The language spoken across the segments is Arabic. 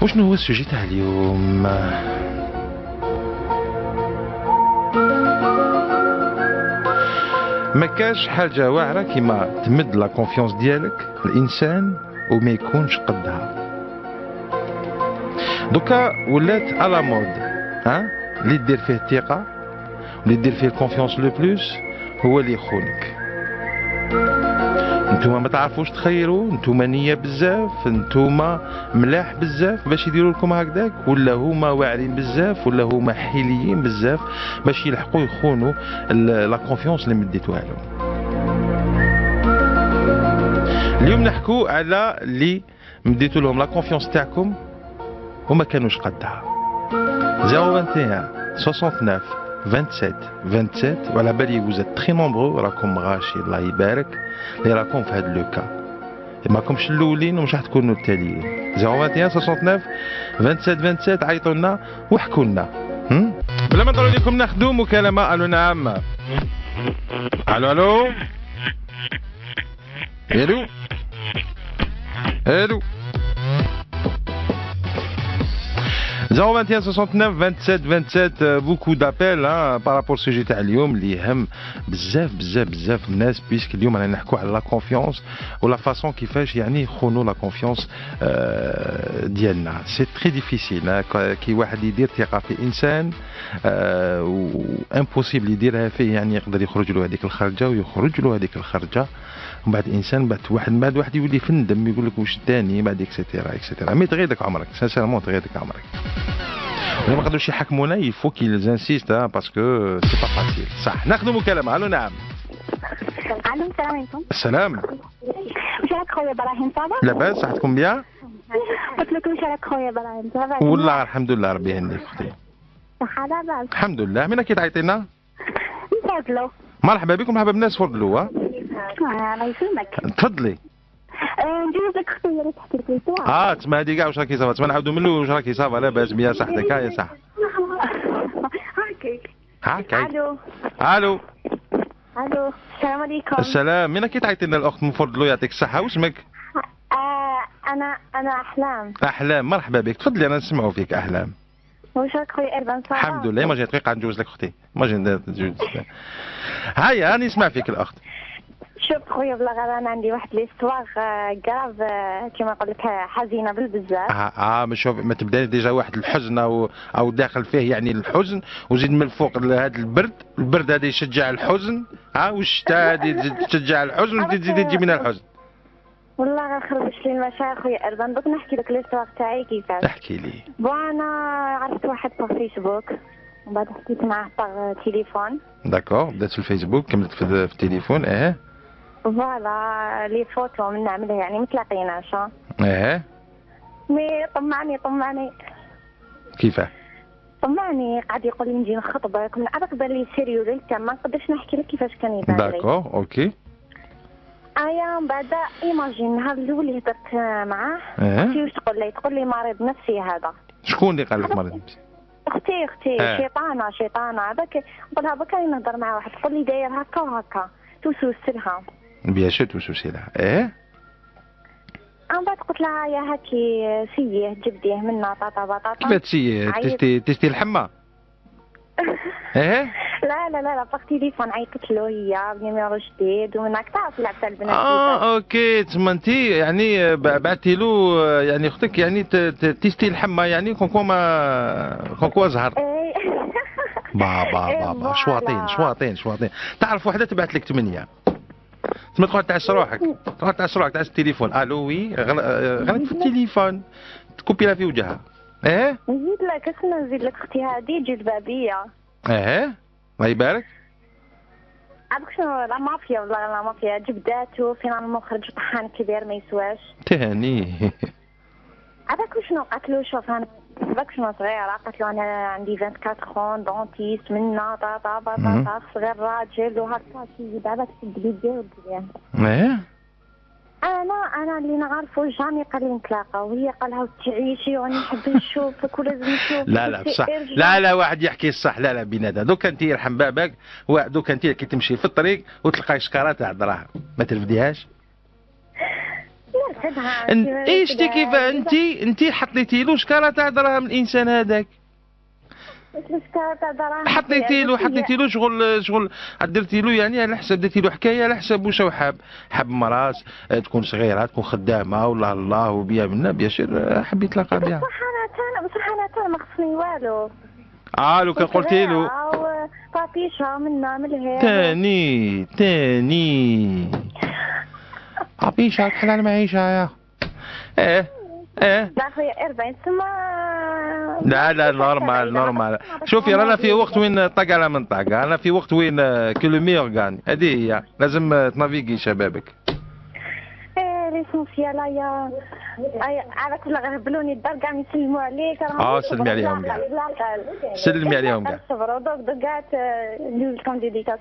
وشنو هو السوجي تاع اليوم؟ ما كاش حاجه واعره كيما تمد لا كونفيونس ديالك الانسان وما يكونش قدها. دوكا ولات على مود، ها اللي دير فيه الثقه واللي دير فيه الكونفيونس لو بلوس هو اللي يخونك. نتوما ما تعرفوش تخيروا، نتوما نيه بزاف، نتوما ملاح بزاف باش يديروا لكم هكذاك، ولا هما واعرين بزاف، ولا هما حيليين بزاف باش يلحقوا يخونوا لا كونفيونس اللي مديتوها لهم. اليوم نحكوا على اللي مديتوا لهم لا كونفيونس تاعكم وما كانوش قدها. 021 69 27 27 وعلى بالي vous êtes très nombreux راكم غاشي الله يبارك اللي راكم في هذا لوكا، ماكمش الاولين ومش راح تكونوا التاليين. 021 69 27 27 عيطوا لنا وحكوا لنا. بلا ما نطول لكم ناخذوا مكالمه. الو نعم. الو الو الو الو 021 69 27 27 beaucoup d'appels par rapport au sujet تاع اليوم اللي يهم بزاف بزاف بزاف الناس، بيسك اليوم رانا نحكوا على لا كونفيونس ولا فاصون كيفاش يعني يخونوا لا كونفيونس ديالنا. سي تري ديفيسيل كي واحد يدير ثقه في انسان و امبوسيبل يديرها فيه، يعني يقدر يخرج له هذيك الخرجه ويخرج له هذيك الخرجه، ومن بعد الانسان بعد واحد يولي فندم يقول لك واش داني بعد اكسيتيرا اكسيتيرا. مي تغيدك عمرك سانسيرمون تغيدك عمرك. ولا ما قدروش يحكمونا يفو كي انسيست باسكو سي با فاسيل. صح. ناخذ مكالمه. الو نعم. الو السلام عليكم. السلام. واش راك خويا ابراهيم صافا؟ لاباس صحتكم بيان؟ قلت لك واش راك خويا ابراهيم صافا؟ والله الحمد لله ربي يهنيك اختي. صحه لاباس؟ الحمد لله. منين كي تعيطينا؟ نفضلو. مرحبا بكم، مرحبا بالناس فضلوا. الله يسلمك. تفضلي. ندير لك اختي اللي تحكي لك الساعه. تسمى هادي كاع واش راكي صافا، تسمى نعاودوا من الاول واش راكي صافا لاباس بيان صحتك؟ يا صح. هاكي. الو الو الو السلام عليكم. السلام. منين كي تعيطينا الاخت من فضلوا يعطيك الصحه؟ واسمك؟ انا احلام. احلام. مرحبا بك، تفضلي انا نسمعوا فيك احلام. واش راك خويا اربان صافا؟ الحمد لله. ما جات دقيقه نجوز لك اختي، ما جات نجوز. هيا راني نسمع فيك الاخت. شوف خويا بلا غير انا عندي واحد ليستواغ كراف كيما نقول لك حزينه بالبزاف. ما شوف ما تبدا ديجا واحد الحزن او داخل فيه يعني الحزن، وزيد من الفوق هذا البرد هذا يشجع الحزن، والشتاء هذه تشجع الحزن وتزيد تجي من الحزن. والله غير خربش لي المشايخ خويا اربان. دوك نحكي لك ليستواغ تاعي كيفاش. احكي لي. انا عرفت واحد في فيسبوك ومن بعد حكيت معاه في تليفون. داكور. بدات في الفيسبوك كملت في التليفون. فوالا لي فوتو من نعملها يعني متلاقيناش. مي طمعني كيفاه؟ طمعني قاعد يقول لي نجي نخطبك، من عرف بالي سيريو ليك ما نقدرش نحكي لك كيفاش كان يبان لي. داكور اوكي. من بعد ايماجين النهار الاول اللي هضرت معاه اختي واش تقول لي مريض نفسي هذا. شكون اللي قال لك مريض نفسي؟ اختي شيطانه هذاك. نقولها بك راني نهضر مع واحد تقول لي داير هكا وهكا توسوسلها. بيان سور توسوسلها. من بعد قلت لها يا هاكي سيه جبديه منا طاطا بطاطا. كيف تسيه؟ تستي الحمى؟ لا في تليفون عيطت له هي بنيميرو جديد ومن هكا تعرف لعبت البنات. اوكي. تسمى انت يعني بعثتي له يعني اختك يعني تيستي الحمى يعني كونكوا زهر. بابا شواطين. تعرف وحده تبعت لك 8 تما تقعد تعس روحك تعس التليفون. الو وي غلط في التليفون تكوبي لها في وجهها. نزيد لك اسمع نزيد لك اختي هذه جذابيه. الله يبارك. عرفت شنو لا مافيا والله لا مافيا جبداتو فينا المخرج طحان كبير ما يسواش. تهني. عرفت شنو قالت له شوف انا باك شنو صغيره قالت له انا عندي 24 دونتيست منا طاطا صغير راجل وهكا شي دابا تسد بيديه وديه. انا اللي نعرفو جامي قال لي نتلاقاو وهي قالها تعيشي وانا نحب نشوفك ولازم نشوفك. لا بصح لا واحد يحكي الصح. لا بنادم دوك انت يرحم بابك. دوك انت كي تمشي في الطريق وتلقاي شكاره تاع دراهم ما ترفديهاش. ايش كيف انت حطيتي له شكاره تاع دراهم الانسان هذاك. حطيتي له شغل درتي له يعني على حساب، درتي له حكايه على حساب واش هو حاب مرات تكون صغيره تكون خدامه ولا الله وبيا منا بيان حب يتلاقى بها. بصح انا ما خصني والو. لو كان قلتي له بابيشا منا من الهير تاني بابيشا تحل على المعيشه يا لا خويا 40 تسمى. لا نورمال. شوفي رانا في وقت وين طق على منطقه، انا في وقت وين كو لو ميور غاني، هذه هي لازم تنافيكي شبابك. ليسونسيال يا على كل غربلوني الدار كاع يسلموا عليك. سلمي عليهم كاع. سلمي عليهم كاع. صبروا دوك كاع ندير لكم ديديكاس.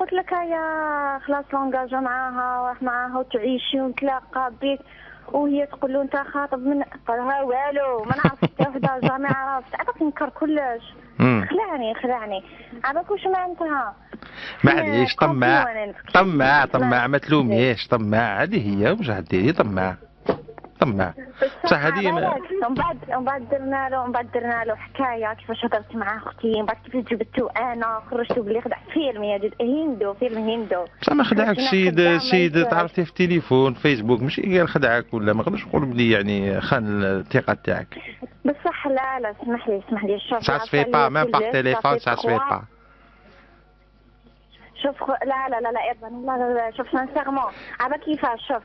قلت لك يا خلاص لونجاجا معاها وتعيشي ونتلاقى بيك، وهي تقول له انت خاطب من قالها والو ما نعرف حتى وحده جامي عرفت عاد نكر كلش. خلعني عباك واش معناتها. معليش طماع ما تلوميش، طماع هذه هي واش غديري طماع بصح هذه ومن بعد درنا له حكايه كيفاش هضرت مع اختي، ومن بعد كيفاش جبدتو انا خرجتو بلي خدع فيلم يا جد فيلم هندو. بصح ما خدعك السيد تعرفتي في تليفون فيسبوك ماشي قال خدعك ولا ما نقدرش نقول بلي يعني خان الثقه تاعك. بصح لا اسمح لي شوف ça se fait pas même par téléphone ça se fait pas. شوف لا شوف سانسيرمون عبا كيفاش شوف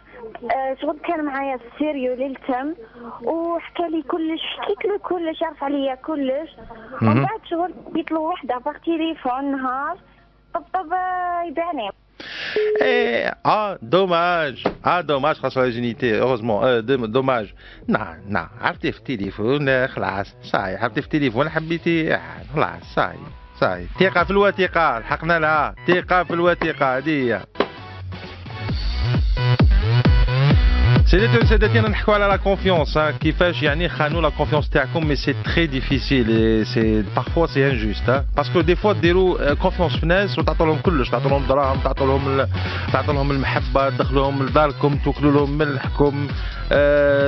شغل كان معايا سيريو ليلتم وحكى لي كلش، حكيت له كلش، يعرف عليا كلش. ومن بعد شغل قلت له وحده باغ تليفون نهار طب يباني. دوماج خاص لا جينيتي اوروزمون دوماج. نعم عرفتي في التليفون خلاص صاي، عرفتي في التليفون حبيتي خلاص صاي ثقة في الوثيقة لحقنا لها، ثقة في الوثيقة هذه هي. سيداتي وسادتي نحكوا على لا كونفيونس، كيفاش يعني خانوا لا كونفيونس تاعكم، مي سي تري ديفيسيل سي بارفوا سي انجوست باسكو دي فوا ديروا كونفيونس في ناس وتعطوا لهم كلش، تعطوا لهم دراهم، تعطوا لهم المحبة، تدخلوهم لداركم، توكلوا لهم ملحكم،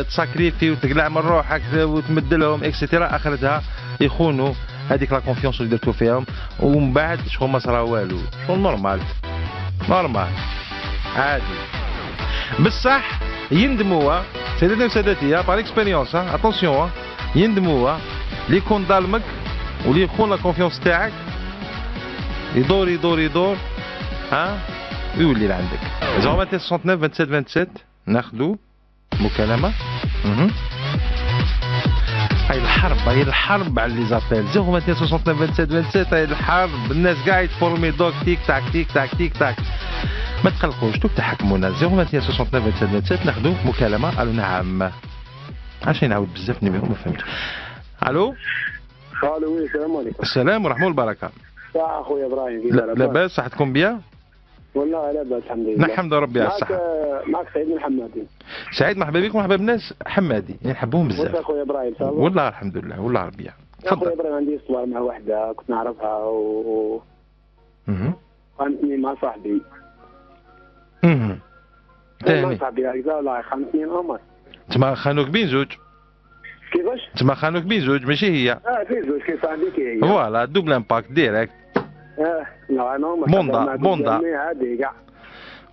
تساكريفي وتقلع من روحك وتمد لهم اكسيتيرا، اخرتها يخونوا هذيك لا كونفيونس اللي درتو فيهم، ومن بعد شغل ما صرا والو، شغل نورمال عادي. بصح يندموا سيداتي وسادتي بار اكسبيريونس اتونسيون يندموا اللي يكون ظالمك واللي يخون لا كونفيونس تاعك يدور ويولي لعندك. 021 69 27 27 ناخذوا مكالمه. هاي الحرب على لي زابيل 021 69 27 27. هاي الحرب الناس قاعد يتفورمي دوك تيك تاك ما تقلقوش دوك تحكمونا. 021 69 27 27 ناخذوا مكالمه. الو نعم عشان نعاود بزاف نيميرو ما فهمتش. الو وي السلام عليكم. السلام ورحمه الله وبركاته. صح اخويا ابراهيم لاباس صحتكم بيان؟ والله لاباس الحمد لله. نحمد ربي على الصحه. معك سعيد من حمادي. سعيد مرحبا بكم، مرحبا بالناس حمادي نحبوهم بزاف. اخويا ابراهيم والله الحمد لله والله ربي. اخويا ابراهيم عندي صور مع وحده كنت نعرفها خانتني مع صاحبي. ثاني صاحبي هكذا والله 5 سنين عمر. تما خانوك بين زوج. كيفاش؟ تما خانوك بين زوج ماشي هي. في زوج كي صاحبي كي هي. فوالا دوبل امباكت ديريكت.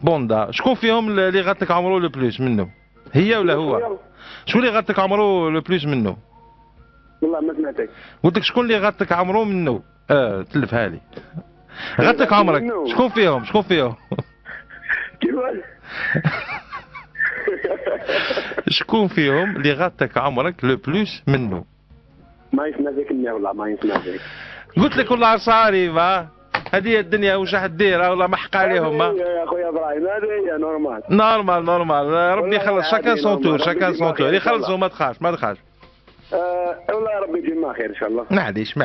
بوندا شكون فيهم اللي غاتلك عمرو لو بلوس منه؟ هي ولا هو؟ شكون اللي غاتلك عمرو لو بلوس منه؟ والله ما سمعتك. قلت لك شكون اللي غاتلك عمرو منه؟ تلفها لي. غاتلك عمرك شكون فيهم؟ كيفاش؟ شكون فيهم اللي غاتلك عمرك لو بلوس منه؟ ما يسمع فيك والله ما يسمع فيك. قلت لك والله صاري هذه الدنيا واش راح دير والله ما حق عليهم. يا خويا ابراهيم هذه هي نورمال ربي يخلص شاكان سون تور يخلصوا ما تخافش والله ربي يجمع خير ان شاء الله. معليش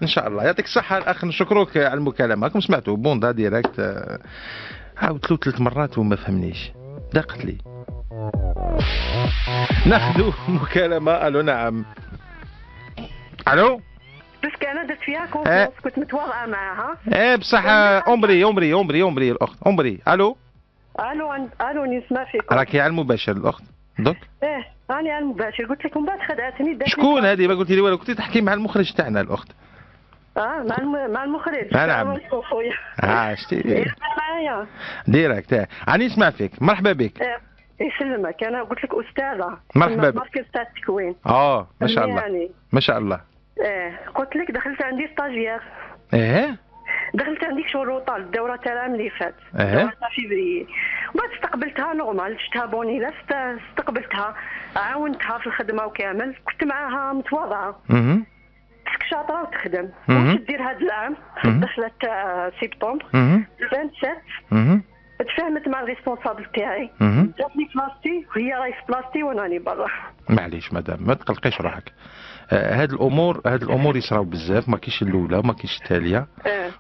ان شاء الله. يعطيك الصحه الاخ، نشكروك على المكالمه. راكم سمعتوا بوندا ديريكت عاودت له 3 مرات وما فهمنيش دقت لي. ناخذوا مكالمه. الو نعم. الو باسكو انا درت فيها كونفيونس كنت متواضعه معاها. بصح عمري الاخت عمري. الو الو نسمع فيكم. راكي على المباشر الاخت دوك. راني على المباشر، قلت لك من بعد خدعتني. شكون هذه؟ ما قلتي لي والو، كنتي تحكي مع المخرج تاعنا الاخت. مع المخرج. نعم. شتي معايا ديريكت. راني نسمع فيك، مرحبا بك. يسلمك، انا قلت لك استاذه مرحبا بك. مركز تاع التكوين. ما شاء الله يعني. ما شاء الله. قلت لك دخلت عندي ستاجير. دخلت عندك شهر روطال الدوره تاع العام اللي فات. الدوره تاع فيفري. بعد استقبلتها نورمال، شفتها بونيله استقبلتها، عاونتها في الخدمه وكامل، كنت معاها متواضعه. شاطره وتخدم. واش دير هذا العام في الدخله تاع سبتمبر 27 تفاهمت مع الريسبونسابل تاعي، جاتني بلاصتي وهي راهي في بلاصتي وانا راني برا. معليش مدام، ما تقلقيش روحك. هاد الامور يصراو بزاف، ما كاينش الاولى ما كاينش التاليه.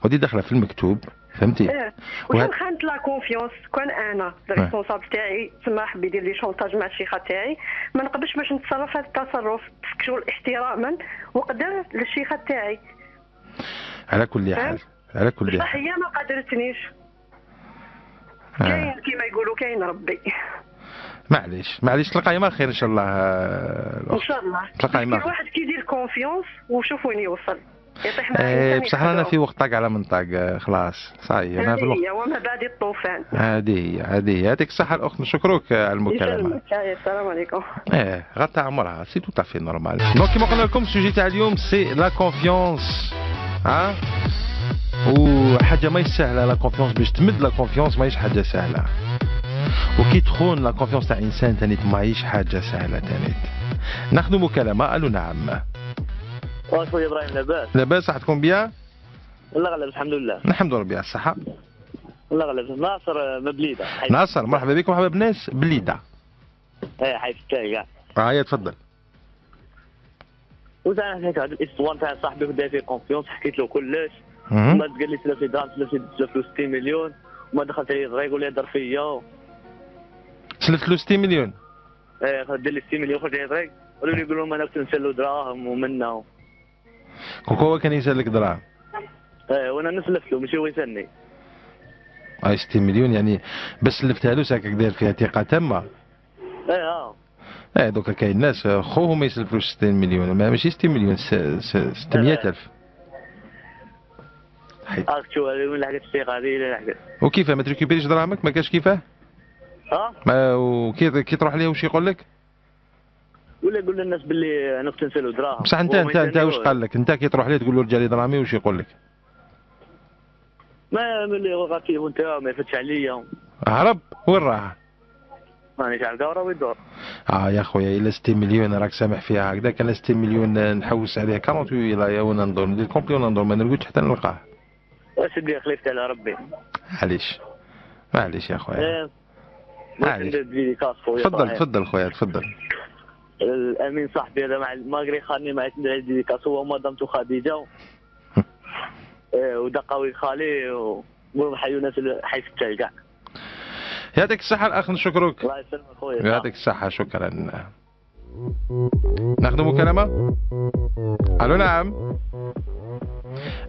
ودي داخله في المكتوب، فهمتي؟ واش خانت لا كونفيونس. كان انا الريسبونسابل تاعي تما حب يدير لي شونطاج مع الشيخه تاعي، ما نقدرش باش نتصرف هذا التصرف شغل احتراما وقدر للشيخه تاعي. على كل حال صح، هي ما قدرتنيش. كاين كيما يقولوا كاين ربي. معليش تلقاي ما خير ان شاء الله. ان شاء الله تلقاي ما واحد كيدير كونفيونس وشوف وين يوصل. يطيح معايا بصح رانا في وقت طاق على منطق، خلاص صاي. انا في الوقت وما بعد الطوفان. هذه يعطيك الصحه الاخت، نشكروك على المكالمه. السلام عليكم. غطى عمرها سي تو تافي نورمال. دونك كيما قلنا لكم السوجي تاع اليوم سي لا كونفيونس. وحاجه ماهيش سهله لا كونفيونس، باش تمد لا كونفيونس ماهيش حاجه سهله، وكي تخون لا كونفيونس تاع انسان تانيت ماهيش حاجه سهله تانيت. ناخذ مكالمه. الو نعم. خويا ابراهيم لاباس؟ لاباس، صحتكم بيان؟ الله غلب الحمد لله. الحمد لله بيان الصحه. الله غلب. ناصر من بليده. ناصر مرحبا بك، مرحبا بناس بليده. حي فتاي كاع. هيا تفضل. وزعما هيك هذا الاسطوانه تاع صاحبي خدا فيه كونفيونس، حكيت له كلش. ما قال لي سلف لي درهم، سلف له 60 مليون، وما دخلت عليه غير يقول لي هضر فيا. سلفت له 60 مليون؟ دير لي 60 مليون، خرج عليه طريق، قالوا لي يقولوا انا كنت نسال له دراهم ومنا. هو كان يسالك دراهم؟ وانا نسلف له ماشي هو يسالني. 60 مليون يعني بس سلفتها له ساكك داير فيها ثقه تامه. دوكا كاين ناس خوهم ما يسلفوش 60 مليون، ماشي 60 مليون 600,000. شو وين لحقت الثقه هذه لحقت. وكيفاه ما تريكوبيريش دراهمك؟ ما كاش كيفاه؟ وكي تروح ليه واش يقول لك؟ ولا يقول للناس باللي انا كنت نسالو دراهم. بصح انت واش قال لك؟ انت كي تروح ليه تقول له رجع لي دراهمي واش يقول لك؟ ما ملي غاتي وانت ما يفتش عليا. هرب وين راه؟ مانيش عارف راه وين يدور. يا خويا الا 60 مليون راك سامح فيها هكذا، كان 60 مليون نحوس عليه 48 ولايه وانا ندور ندير كومبلي وانا ندور ما نرقدش حتى نلقاه. واش ندير خليفت على ربي. معليش يا خويا. تفضل خويا تفضل. الامين صاحبي هذا مع ماغري خاني مع ديديكاس هو ومدامته خديجه. ودقاوي خالي وقولوا حيوا ناس حي فتاي كاع. يعطيك الصحة الأخ، نشكرك. الله يسلمك خويا. يعطيك الصحة، شكرا. ناخذ مكالمة. ألو نعم.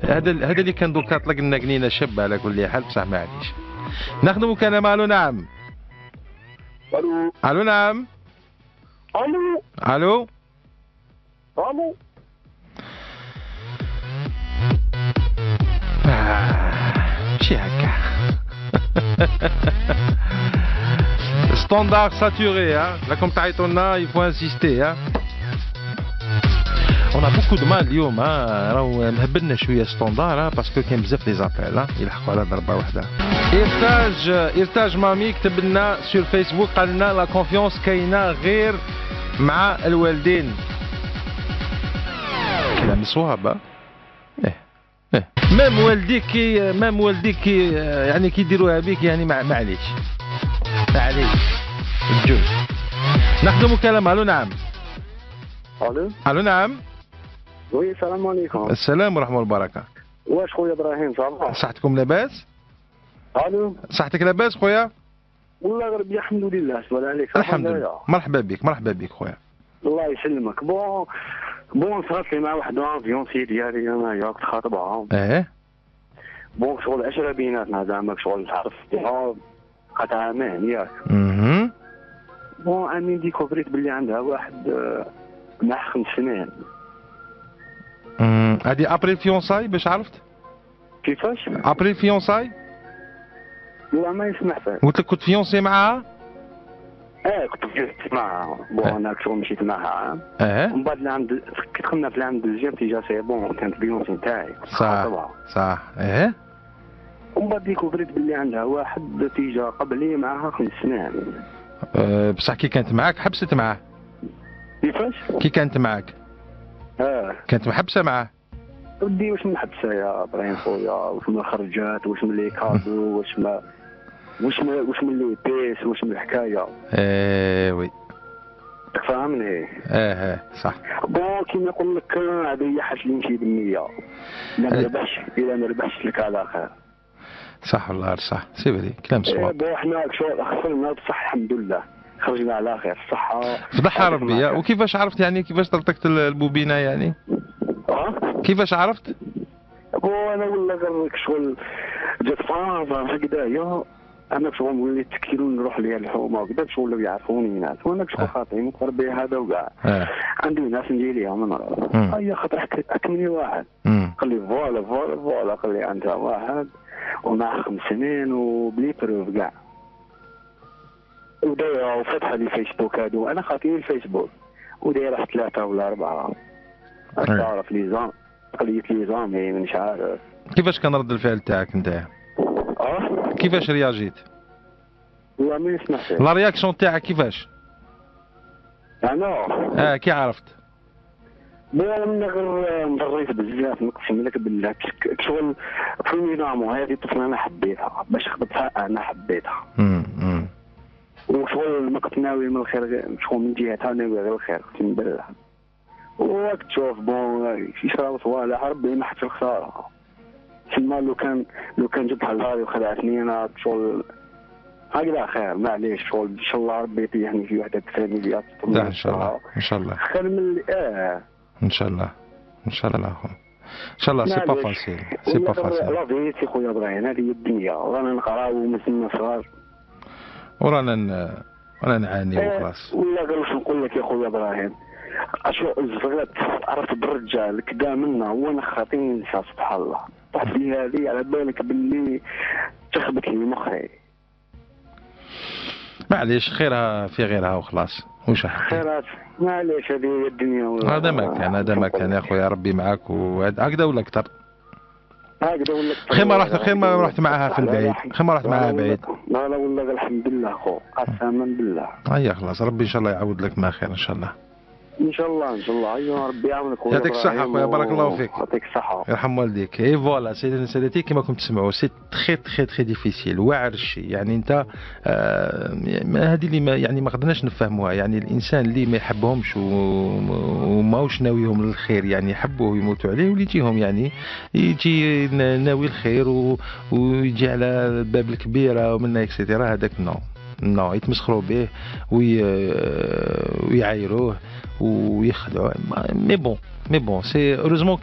هذا اللي كان دوكا طلق لنا قنينة شابة على كل حال، بصح معليش. ناخذ مكالمة. ألو نعم. ألو نعم. ألو. ماشي هكا. ستاندار ساتوري. راكم تعيطوا لنا، il faut insister. On a beaucoup de mal اليوم. راهو مهبلنا شويه ستاندار باسكو كاين بزاف لي زابيل يلحقوا على ضربه واحده. إرتاج مامي كتب لنا سور فيسبوك قال لنا لا كونفيونس كاينه غير مع الوالدين. كلام صواب. مام والديك يعني كيديروها بك يعني معليش الجوج. ناخذ مكالمة. الو نعم. الو نعم. وي السلام عليكم. السلام ورحمة الله وبركاته. واش خويا ابراهيم صافا؟ صحتكم لاباس؟ الو صحتك لاباس خويا؟ والله غير الحمد لله. سؤال عليك. الحمد لله. مرحبا بك خويا. الله يسلمك. بون صارت لي مع واحد لافيونسي ديالي انايا كنت خاطبها. بون شغل 10 بيناتنا زعما شغل تعرف فيها قعدت عامين ياك. بون اني ديكوفريت باللي عندها واحد مع 5 سنين. هادي ابري الفيونساي باش عرفت؟ كيفاش؟ ابري الفيونساي؟ لا ما يسمح فيك. قلت لك كنت فيونسي معاها؟ كنت فيونسي معاها. بون انا شغل مشيت معاها عام. ومن بعد العام كي دخلنا في العام دوزيام تيجا سي بون كانت بيونسي نتاعي. صح. ومن بعد ديكوفريت باللي عندها واحد تيجا قبلي معاها 5 سنين. بصح كي كانت معاك حبست معاه؟ كيفاش؟ كي كانت معاك؟ كانت محبسه معاه؟ ودي واش من حبسه يا ابراهيم خويا، واش من الخرجات، واش من لي كادو، واش من لي بيس، واش من الحكايه. وي فهمني. صح. بون كيما نقول لك هذه هي حاجه اللي نمشي بالنيه. الا ما ربحش لك على خير. صح والله صح، سي فري كلام صواب. بون حنا شغل خسرنا بصح الحمد لله خرجنا على خير. الصحه فضحها ربي. وكيفاش عرفت يعني كيفاش طلقت البوبينه يعني؟ كيفاش عرفت؟ انا ولا غير شغل جات فرنسا هكذايا، انا شغل وليت كثير نروح ليا الحومه وكذا شغل يعرفوني ناس، وانا شغل خاطري مقربي هذا وكاع. عندي ناس نجي ليهم نروح. هيا خاطر حكمني واحد قال لي فوالا قال لي عندها واحد ومعه 5 سنين وبلي بروف كاع. ودايره وفتحه لي فيسبوك هادو، انا خاطيني الفيسبوك ودايره 3 ولا 4. تعرف لي زام قليت لي زامي مش عارف. كيفاش كان رد الفعل تاعك انت؟ كيفاش رياجيت؟ والله ما يسمح فيك. لا رياكسيون تاعك كيفاش؟ انا كي عرفت؟ من غير مضريت بزاف نقسم لك بالله. شغل فينامو هذه طفله انا حبيتها باش خبطتها انا حبيتها. وشغل ما كنت ناوي من الخير، شغل من جهتها ناوي غير الخير اقسم بالله. وراك تشوف بون شي شراو صوالح ربي ما حد في الخساره. تما لو كان جبتها لهذه وخدعتني انا شغل هكذا خير معليش. شغل ان شاء الله ربي يطيحني في وحده تفهمني بها. ان شاء الله خير من اللي ان شاء الله اخو ان شاء الله. سي با فاسيل لا فيتي خويا ابراهيم، هذه الدنيا رانا نقراو ومازلنا صغار ورانا نعاني وخلاص. ولا غير واش نقول لك يا خويا ابراهيم، اشو الزغلات عرفت بالرجال كدا منا وانا خاطيني نسى سبحان الله. طحت لي هذه على بالك باللي تخبط لي مخي. معليش خيرها في غيرها وخلاص. وش خيرات معليش هذه هي الدنيا. هذا ما كان يا خويا ربي معاك وهكذا ولا اكثر. خير ما رحت معها في البعيد. بعيد. لا والله الحمد لله خو قسما بالله. هيا خلاص ربي ان شاء الله يعود لك ما خير ان شاء الله. ان شاء الله ايوا ربي يعاونك. يعطيك الصحه خويا بارك الله فيك. يعطيك الصحه يرحم والديك. اي فوالا سيدي سادتي كما كنتم تسمعوا سي تري ديفيسيل واعر الشيء يعني انت هذه اللي ما قدرناش نفهموها. يعني الانسان اللي ما يحبهمش وماوش ناويهم للخير يعني يحبوه ويموتوا عليه واللي يجيهم يعني يجي ناوي الخير ويجي على الباب الكبيره ومنها اكسيتيرا هذاك نو يتمسخروا به ويعايروه ويخدعوا. مي بون سي هوريزمون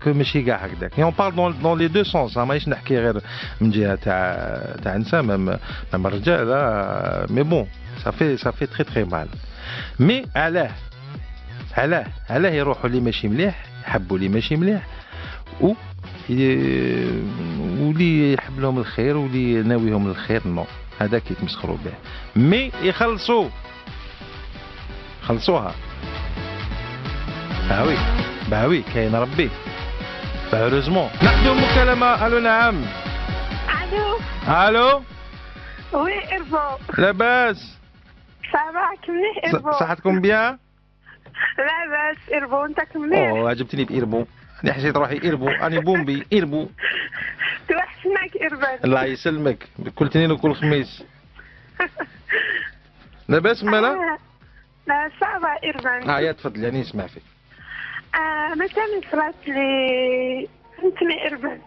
كو ماشي كاع هكذاك. اون بارل دون لي دو سونس. ماهيش نحكي غير من جهه تاع نساء ميم الرجال. مي بون صافي تري مال. مي علاه يروحوا اللي ماشي مليح يحبوا اللي ماشي مليح واللي يحب لهم الخير واللي ناويهم الخير نو هذاك يتمسخروا به. مي يخلصوها. باوي كاين ربي هوريزمون. نحن المكالمة. الو نعم. الو وي اربو لاباس صباحك مليح اربو. صحتكم بيان؟ لاباس اربو انت مليح؟ عجبتني بإربو. انا حسيت روحي إربو اني بومبي إربو. توحشناك اربان. الله يسلمك كل اثنين وكل خميس. لاباس مالا؟ لا صعبة اربان. يا تفضل يعني نسمع فيك. مثلا صرات لي فهمتني اربان.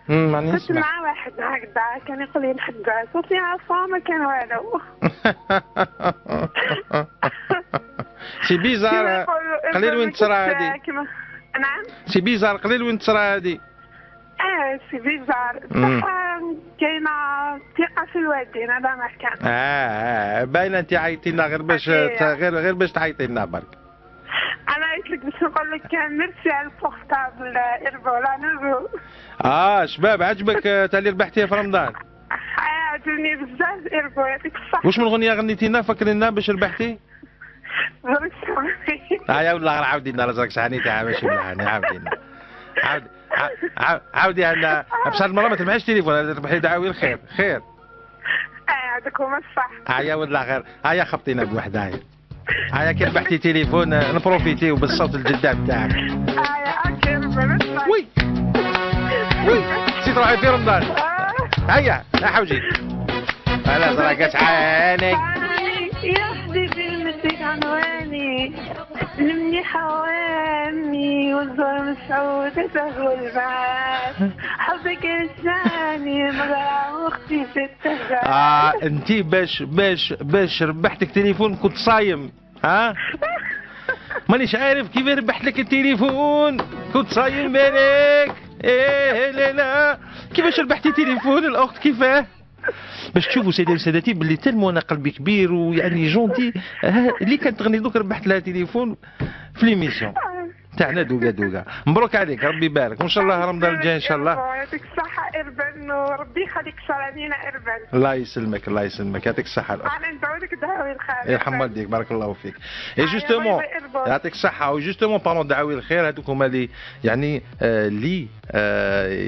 ماني كنت مع واحد هكذا كان يقول لي نحبها صوتي عفوا ما كان والو. سي بيزار قليل وين تصرى هادي. نعم سي بيزار قليل وين تصرى هادي. سي بيزار بصح كاينه ثقه في الوالدين هذا ما كان. باينه انت عيطتي لنا غير باش تعيطي لنا برك. انا عيطت لك باش نقول لك ميرسي على البورتابل ايربو لا نوفو. شباب عجبك تالي ربحتيها في رمضان؟ عجبني بزاف ايربو يعطيك الصحه. واش من اغنيه غنيتينا فكرينا باش ربحتي؟ يا والله غير عاودي لنا رزقك شحنيتي ماشي بالهاني عاودي لنا عاودي انا بصح المره ما تربحيش تليفون تربحي دعاوي الخير خير. هذاك هما الصح. يا والله غير هيا خبطينا بوحده هيا كي ربحتي تليفون نبروفيتيو بالصوت الجدام تاعك. وي نسيت روحي في رمضان. هيا لا حوجي على زرقت عينك يا حبيبي المسيك عنواني لمني حواني والزهر مسعود تهوى البعاد حبك رجعني مغرى واختي في التهجان. انتي باش ربحتك تليفون كنت صايم مانيش عارف كيف ربحت لك التليفون كنت صايم بالك. لا كيفاش ربحتي تليفون الاخت كيفاه؟ باش تشوفوا سيدي وسادتي باللي تلمو انا قلبي كبير ويعني جونتي اللي كانت تغني دوك ربحت لها تليفون في ليميسيون تاعنا دوكا. مبروك عليك ربي يبارك وان شاء الله رمضان الجاي ان شاء الله. يعطيك الصحة اربن وربي يخليك شرانينا اربن. الله يسلمك يعطيك الصحة. انا ندعو لك دعاوي الخير. يرحم والديك بارك الله فيك. اي جوستومون يعطيك الصحة وجوستومون بارون دعاوي الخير هذوك هما اللي يعني اللي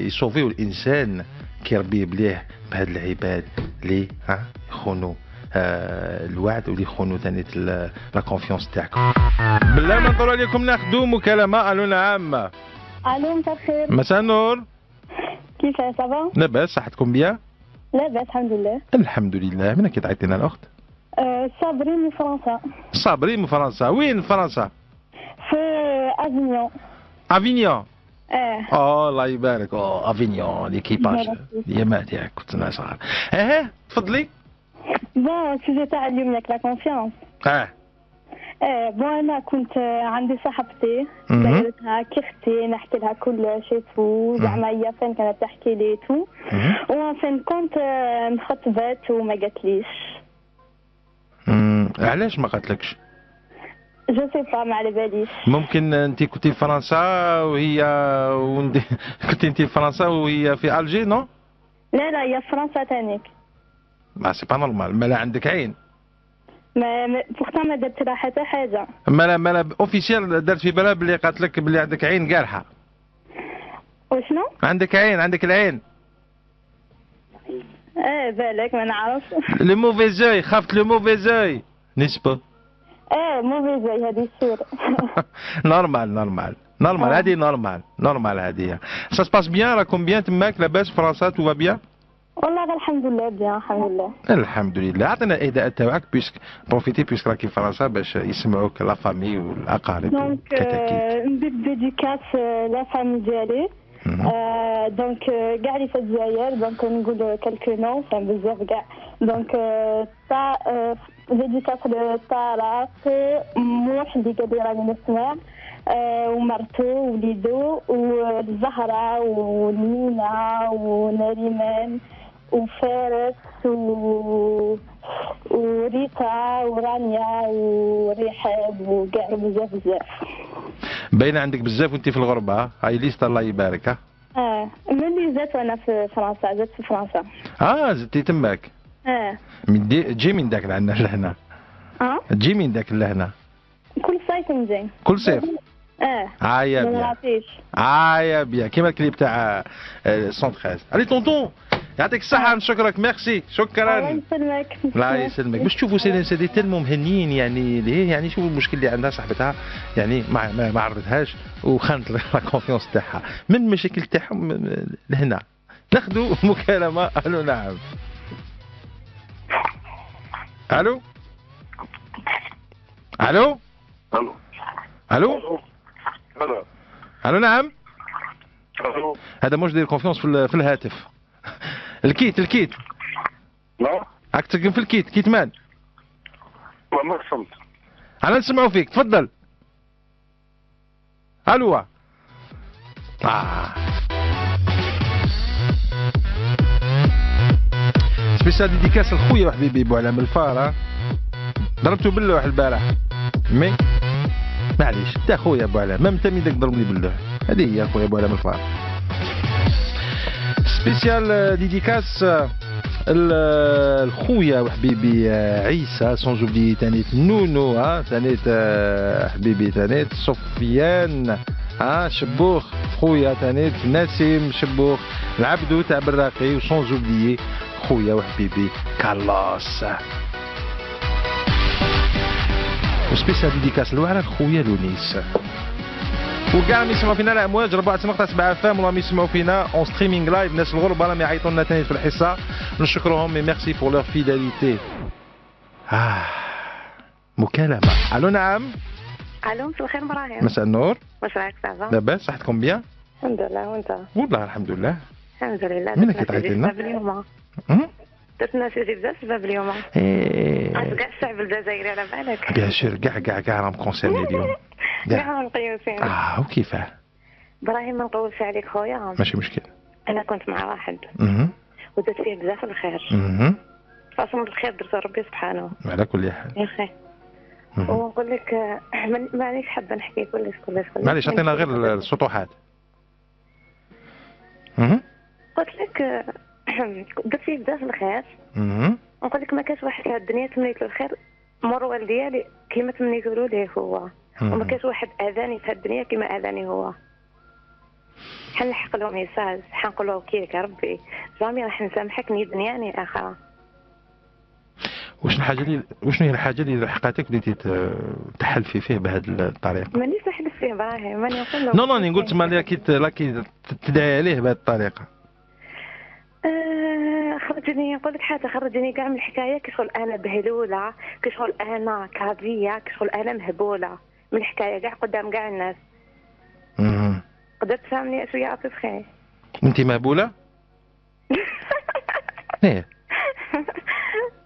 يصوفيو الانسان كيربيه بليه بهاد العباد اللي يخونوا الوعد واللي يخونوا ثاني لا كونفيونس تاعكم. بالله ما نطول عليكم ناخذوا مكالمه. الو نعم. الو مساء الخير. مساء النور. كيفاه صافا؟ لاباس صحتكم بيان؟ لاباس الحمد لله. الحمد لله. من كي تعيطينا الاخت؟ صابرين من فرنسا. صابرين من فرنسا. وين فرنسا؟ في افينيون. افينيون. الله يبارك. افينيون ليكيباج اليمات ياك كنت انا صغير. تفضلي. بون السوجي تاع اليوم ياك لا كونفيونس. بون انا كنت عندي صاحبتي دايرتها كيختي نحكي لها كل شيء تو زعما هي فين كانت تحكي لي تو وفين كنت مخطبات وما قالتليش. علاش ما قالتلكش؟ جو سي با ما على باليش. ممكن انت كنتي في فرنسا وهي كنتي انت في فرنسا وهي في الجي نو؟ لا هي في فرنسا تانيك. ما سي با نورمال. مالا عندك عين؟ ما بورتان ما درت لها حتى حاجه. مالا اوفيسيال دارت في بالها بلي قالت لك بلي عندك عين قالحه. وشنو؟ عندك عين عندك العين. بالك ما نعرفش. لو موفيزوي خافت لو موفيزوي نسبه. موفيزوي هذه الصوره. نورمال هذه نورمال هذه. سا سباس بيان راكم بيان تماك لاباس فرنسا تو بيان؟ والله الحمد لله بيان الحمد لله. عطينا الاهداء تاعك بيسك بروفيتي بيسك راكي في فرنسا باش يسمعوك لا فامي والاقارب. دونك ندير ديديكاس لا فامي ديالي دونك كاع اللي في الجزائر دونك نقول كالكو نو فهم بزاف كاع دونك تاع ديديكاس لطارق موح اللي قال لي راني نسمع ومرتو ووليدو والزهرة والمينا ونريمان وفارس وريتا ورانيا ورحاب وكاع بزاف. باينه عندك بزاف وانت في الغربه. هاي ليست الله يبارك. ملي زدت وانا في فرنسا زدت في فرنسا. زدتي تماك. تجي من داك لعنا لهنا. تجي من داك لهنا. كل صيف نجي. كل صيف. يا بيان. يا بيان كيما الكليب تاع 113. علي طونطون يعطيك الصحة نشكرك ميرسي شكرا. الله يسلمك. الله يسلمك. باش تشوفوا سيدي تلمو مهنيين يعني ليه يعني شوفوا المشكل اللي عندها صاحبتها يعني ما عرفتهاش وخانت لا كونفيونس تاعها من المشاكل تاعهم لهنا. ناخذوا مكالمة. الو نعم. الو الو الو الو نعم. هذا موش داير كونفيونس في الهاتف. الكيت لا راك تسقم في الكيت مان. ما فهمت. انا نسمعوا فيك تفضل. الو. سبيسيال ديديكاس لخويا وحبيبي بوعلام الفار. ضربته باللوح البارح مي معليش انت خويا بوعلام، ما انت مين داك ضربني باللوح. هذه هي خويا بوعلام الفار. سبيسيال ديديكاس الخويا وحبيبي عيسى سون جوبلي تانيت نونو تانيت حبيبي تانيت سفيان شبوخ خويا تانيت نسيم شبوخ العبدو تاع براقي وسون جوبلي خويا وحبيبي كارلوس. وسبيسيال ديديكاس لوعرة خويا لونيس وكاع اللي يسمعوا فينا على امواج 4.7 فام وراهم يسمعوا فينا اون ستريمينغ لايف. ناس الغربه راهم يعيطوا لنا ثاني في الحصه نشكرهم مي ميرسي بور لور فيداليتي. مكالمه. الو نعم. الو مساء الخير ابراهيم. مساء النور. واش راك صافا؟ لاباس صحتكم بيان؟ الحمد لله وانت؟ والله الحمد لله. الحمد لله. منك تعيطي لنا؟ درت نسيتي بزاف سبب اليوم. كاع الشعب الجزائري على بالك. بيان سور كاع راهم كونسيرني اليوم. كاع مقيوسين. وكيفاه؟ ابراهيم ما نطولش عليك خويا. ماشي مشكل. انا كنت مع واحد. ودرت فيه بزاف الخير. اصلا الخير درته ربي سبحانه. على كل حال. يا اخي. ونقول لك مانيش حابه نحكي كلش. معليش عطينا غير السطوحات. قلت لك درت فيه بزاف الخير. نقول لك ما كاش واحد في الدنيا تمنيت له الخير مروال ديالي كيما تمنيت له ليه هو. وما كاش واحد اذاني في الدنيا كيما اذاني هو. حنلحق له ميساج حنقول له كيك ربي جامي راح نسامحك ندنياني اخا. وشنو هي الحاجه اللي لحقاتك بديتي تحلفي فيه بهذه الطريقه؟ مانيش نحلف فيه ابراهيم ماني نقول له. نو ني قلت ما كي تدعي عليه بهذه الطريقه. خرجني نقول لك حاجه خرجني كاع من الحكايه كشغل انا بهلوله كشغل انا كافيه كشغل انا مهبوله من الحكايه كاع قدام كاع الناس. قدرت تفهمني شويه عاطفي؟ انت مهبوله؟ ايه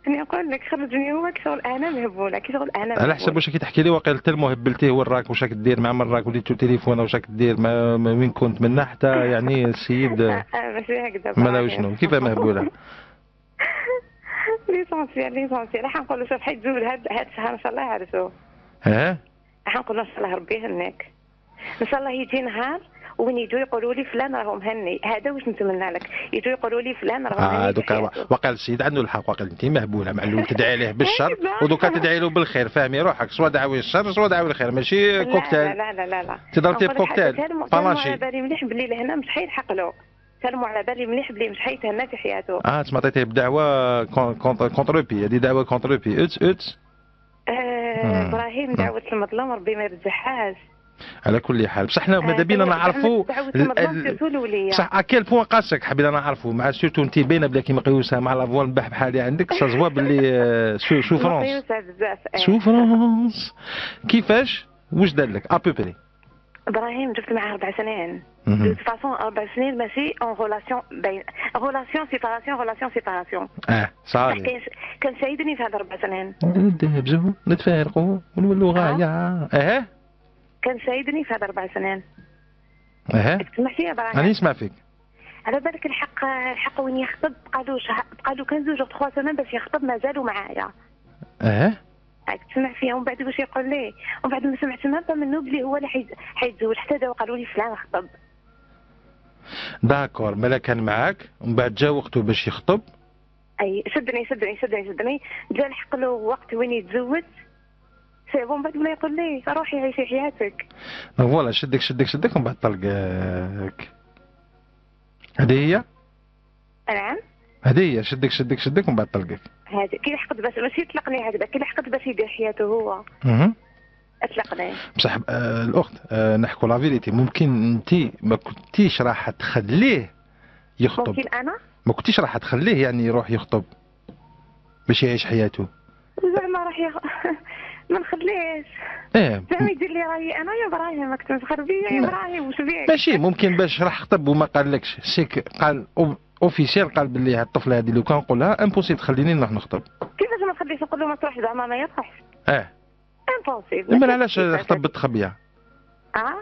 انا نقول لك خرجني هو كشغل انا مهبوله كشغل انا على حسب واش كي تحكي لي واقيلا تلمو هبلتيه وين راك واش راك دير مع من راك وديتو تليفون واش راك دير ما وين كنت من حتى يعني السيد ماشي هكذا مالا شنو كيف مهبوله؟ ليسونسيال راح نقول له شوف حيتزوج هاد الشهر ان شاء الله يعرسوا. راح نقول له ان شاء الله ربي يهنيك ان شاء الله يجي نهار وين يجوا يقولوا لي فلان راهو مهني. هذا واش نتمنى لك يجوا يقولوا لي فلان راهو مهني. دوكا واقع السيد عنده الحق واقع انت مهبوله معلوم تدعي عليه بالشر ودوكا تدعي له بالخير فهمي روحك سوا دعوي الشر سوا دعوي الخير ماشي كوكتيل. لا تضربتي بكوكتيل فماشي. على بالي مليح بلي لهنا مش حيلحق له. سلموا على بالي مليح بلي مش حيتهنى في حياته. تسمى عطيتيه بدعوه كونتر بي هذه دعوه كونتر بي اتس ابراهيم دعوه المظلوم ربي ما يرجعهاش. على كل حال بصح حنا ماذا بينا نعرفوا صح اكيل بوان قاسك حبينا نعرفوا مع سيرتو انت باينه بلا كي مقيوسه مع لافوال مبحبحه اللي عندك صازوا باللي سوفرونس سوفرونس. كيفاش واش دار لك ابوبري؟ ابراهيم جبت معاه 4 سنين دو فاسون 4 سنين ماشي اون ريلاسيون بين ريلاسيون سيباراسيون صافي كان سايدني في هذا 4 سنين نتهابزوا نتفارقوا ونولوا غايه كان سايدني في هذا 4 سنين. تسمع فيا ابراهيم؟ انا نسمع فيك. على بالك الحق وين يخطب بقى له 15 و 3 سنين باش يخطب مازالوا معايا. تسمع فيها ومن بعد واش يقول لي ومن بعد ما سمعت ما منه بلي هو اللي حيتزوج حتى داو قالوا لي فلان خطب. داكور مالا كان معاك ومن بعد جا وقته باش يخطب. اي شدني جا لحق له وقت وين يتزوج سي بون بعد ما يقول لي روحي عيشي حياتك. فوالا شدك ومن بعد طلقك. هذه هي؟ نعم. هذه هي شدك ومن بعد طلقك. هذا كي لحقت باش ماشي يطلقني هكذا كي لحقت باش يدير حياته هو. اطلقني. بصح الاخت نحكوا لا فيريتي ممكن انت ما كنتيش راح تخليه يخطب. ممكن انا؟ ما كنتيش راح تخليه يعني يروح يخطب باش يعيش حياته. زعما راح ما نخليش. زعما يدير لي رايي انا يا ابراهيم راك تنسخر بيا يا ابراهيم واش بيك؟ ماشي ممكن باش راح خطب وما قالكش سيك قال اوفيسيال قال باللي هاد الطفله هذه لو كان نقولها امبوسيبل تخليني نروح نخطب. كيفاش ما نخليش نقول له ما تروحش زعما ما يفرحش؟ امبوسيبل. امال علاش خطب بالتخبيه؟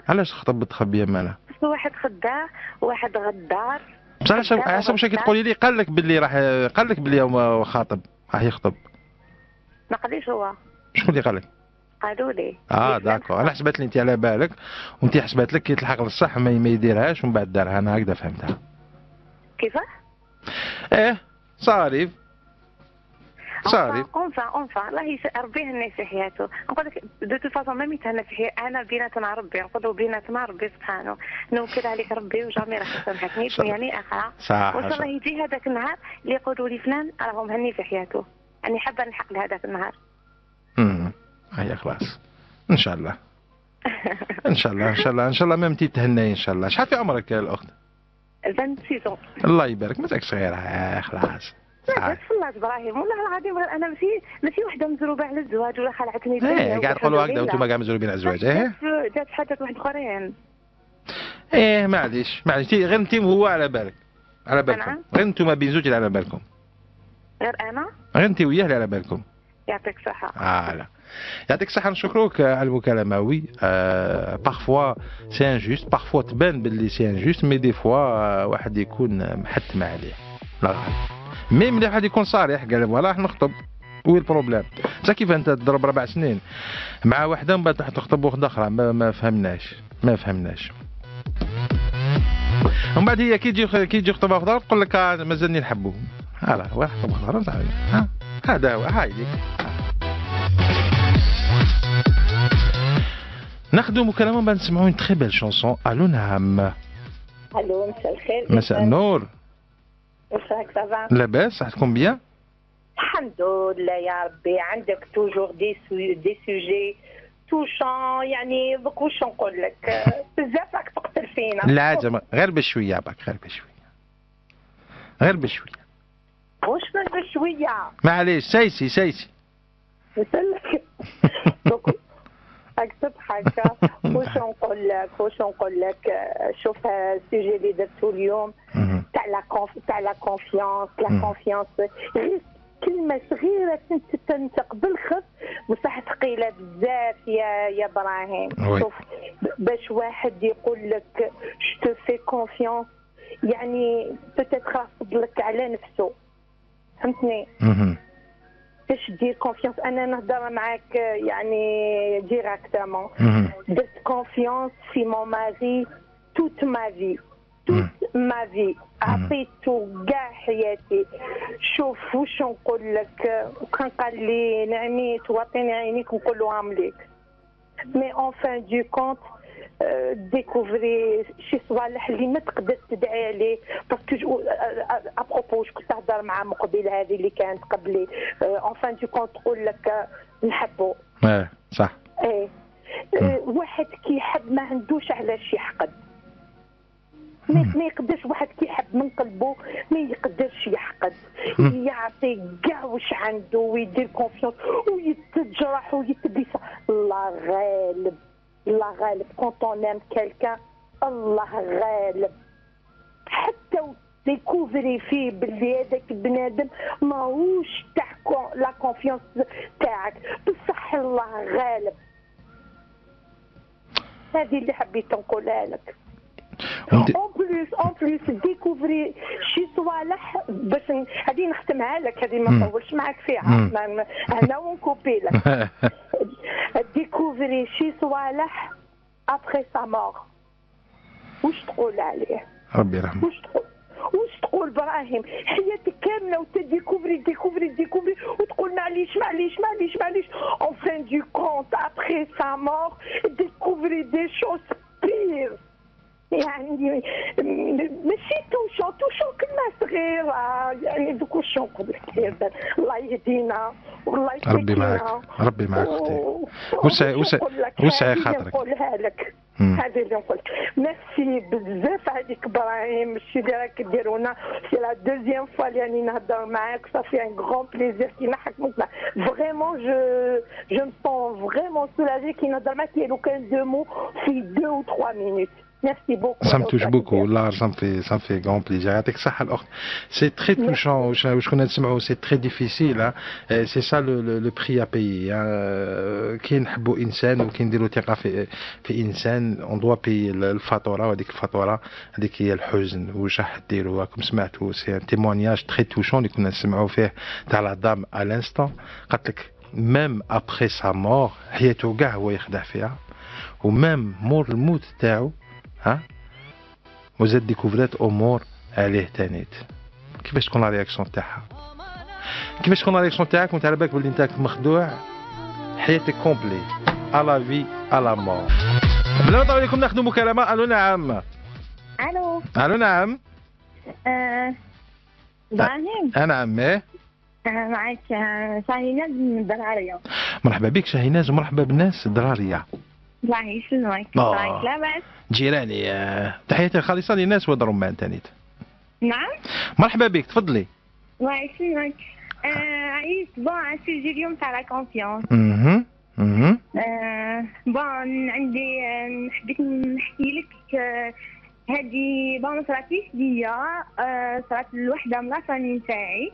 علاش خطب بالتخبيه مالها؟ واحد خداع وواحد غدار بصح علاش واش كتقولي لي قال لك باللي هو خاطب راح يخطب؟ ما قاليش هو. شكون اللي قال لك؟ قالوا لي. داكور. انا حسبت لي انت على بالك وانت حسبت لك كي تلحق للصح ما يديرهاش ومن بعد دارها. انا هكذا فهمتها. كيفاه؟ صاري اونفا الله ربي يهني في حياته. نقول لك دو تو فاصون ميم يتهنى في حياته. انا بيناتنا ربي نقولوا بيناتنا ربي سبحانه نوكل عليك ربي وجامي راح يسامحك يعني اخرى. وان شاء الله يجي هذاك النهار اللي يقولوا لي فلان راهو مهني في حياته. اني حابه نلحق لهذاك النهار. هيا خلاص ان شاء الله. ان شاء الله ما انتي تهني ان شاء الله. شحال في عمرك يا الاخت؟ 26. الله يبارك. مازالك صغيره خلاص. لا والله ابراهيم والله العظيم غير انا ماشي وحده مزروبه على الزواج ولا خلعتني. قاعد تقولوا هكذا وانتم كاع مزروبين على الزواج. جات حاجات واحد اخرين. معليش غير انت وهو على بالكم. غير انتم بين زوج على بالكم. غير انا؟ غير انت وياه اللي على بالكم. يعطيك الصحة. لا يعطيك الصحة. نشكروك على المكالمة. وي بارفوا سي انجوست، بارفوا تبان باللي سي انجوست، مي دي فوا واحد يكون محتم عليه. لا غالب مي ملي واحد يكون صريح قال فوالا راح نخطب. وي البروبليم؟ انت كيف انت تضرب 4 سنين مع وحده من بعد راح تخطب وحده اخرى؟ ما فهمناش. ومن بعد هي كي تجي يخطب اخر تقول لك مازالني نحبه. هذا هو خطب اخر. هذا هو. هايدي ناخذ مكالمه بعد نسمعوا اون تري بيل شونسون. الو نعم. الو مساء الخير. مساء النور. وشراك سافا؟ لاباس صحتكم بيان؟ الحمد لله يا ربي. عندك توجور دي سوجي توشون يعني دوك واش نقول لك بزاف راك تقتل فينا. لا غير بشويه باك غير بشويه. واش بشويه؟ معليش سايسي نسلك دوك راك تضحك. واش نقول لك شوف السوجي اللي درتو اليوم تاع لا كونفيونس. كلمة صغيرة تنطق بالخف بصح ثقيلة بزاف يا ابراهيم. شوف باش واحد يقول لك جو في كونفيونس يعني بوتيتر خاص لك على نفسه. فهمتني؟ باش دير كونفيونس. انا نهضر معاك يعني ديراكتومون. درت كونفيونس في مون ماري توت ما في عطيته كاع حياتي. شوف واش نقول لك. وكان قال لي نعمي توطيني عينيك نقول له عامليك. مي اون فان دو كونت ديكوفري شي صوالح اللي ما تقدر تدعي عليه باسكو ابروبو واش كنت تهضر مع مقبل هذه اللي كانت قبلي. اون فان دو كونت تقول لك نحبو. صح. واحد كيحب ما عندوش علاش يحقد. ما يقدرش واحد كيحب من قلبه ما يقدرش يحقد. يعطي كاع واش عنده ويدير كونفيونس ويتجرح ويتبيس. الله غالب كونت اون ام كالكان. الله غالب حتى ديكوفري فيه باللي هذاك البنادم ماهوش تاع لا كونفيونس تاعك بصح. الله غالب. هذه اللي حبيت نقولها لك. اون بليس ديكوفري شي صوالح باش هذه نختمها لك. هذه ما نطولش معك فيها انا ونكوبي لك. ديكوفري شي صوالح ابري سا مور. واش تقول عليه؟ ربي يرحمه. واش تقول ابراهيم؟ حياتك كامله وتديكوفري وتقول معليش اون فين دو كونت ابري سا مور ديكوفري دي شوز بير. يعني ماشي توشون كلمة صغيرة يعني دوك واش نقول لك. الله يهدينا والله يسكتنا. ربي معك اختي. وسعي خاطرك. نقولها لك هذه اللي نقول لك. ميرسي بزاف عليك ابراهيم. الشيء اللي راك ديرونا سي لا دوزيام فوا اللي راني نهضر معاك. صافي ان غران بليزير كي نحكمك فريمون. جو me sens vraiment soulagée كي نهضر معاك. لو كان 2 mots في 2 ou 3 minutes. Merci beaucoup. Ça me touche beaucoup. Là, ça me fait grand plaisir. C'est très touchant. Je connais c'est très difficile. C'est ça le prix à payer. كي نحبوا إنسان وكي نديروا ثقة في إنسان كاين اون دوا بي الفاتوره، وهذيك الفاتوره هذيك هي الحزن. واش راح ديروا؟ راكم سمعتوا سي ان تيمونياج تري توشون اللي كنا نسمعوا فيه تاع لا دام ا لانستون. قالت لك ميم ابخي سا مور حياته كاع هو يخدع فيها، وميم مور الموت تاعو ها وزاد ديكوفرات امور عليه تانيت. كيفاش تكون لا رياكسيون تاعها؟ كيفاش تكون لا رياكسيون تاعك وانت على بالك بلي انت مخدوع حياتك كومبلي à la vie à la mort؟ بلا ما نطول عليكم ناخذ مكالمة. الو نعم. الو نعم. ابراهيم. نعم. معك شاهيناز من الدرارية. مرحبا بك شاهيناز ومرحبا بالناس الدرارية. الله يسلمك. لاباس؟ جيراني تحياتي الخالصة للناس ود رمان تانيت. نعم. مرحبا بك تفضلي. الله يسلمك. عييت بون السوجي اليوم تاع لا كونفيونس. بون عندي حبيت نحكي لك هذه بون صراتليش ليا، صرات لوحده من لافامي نتاعي.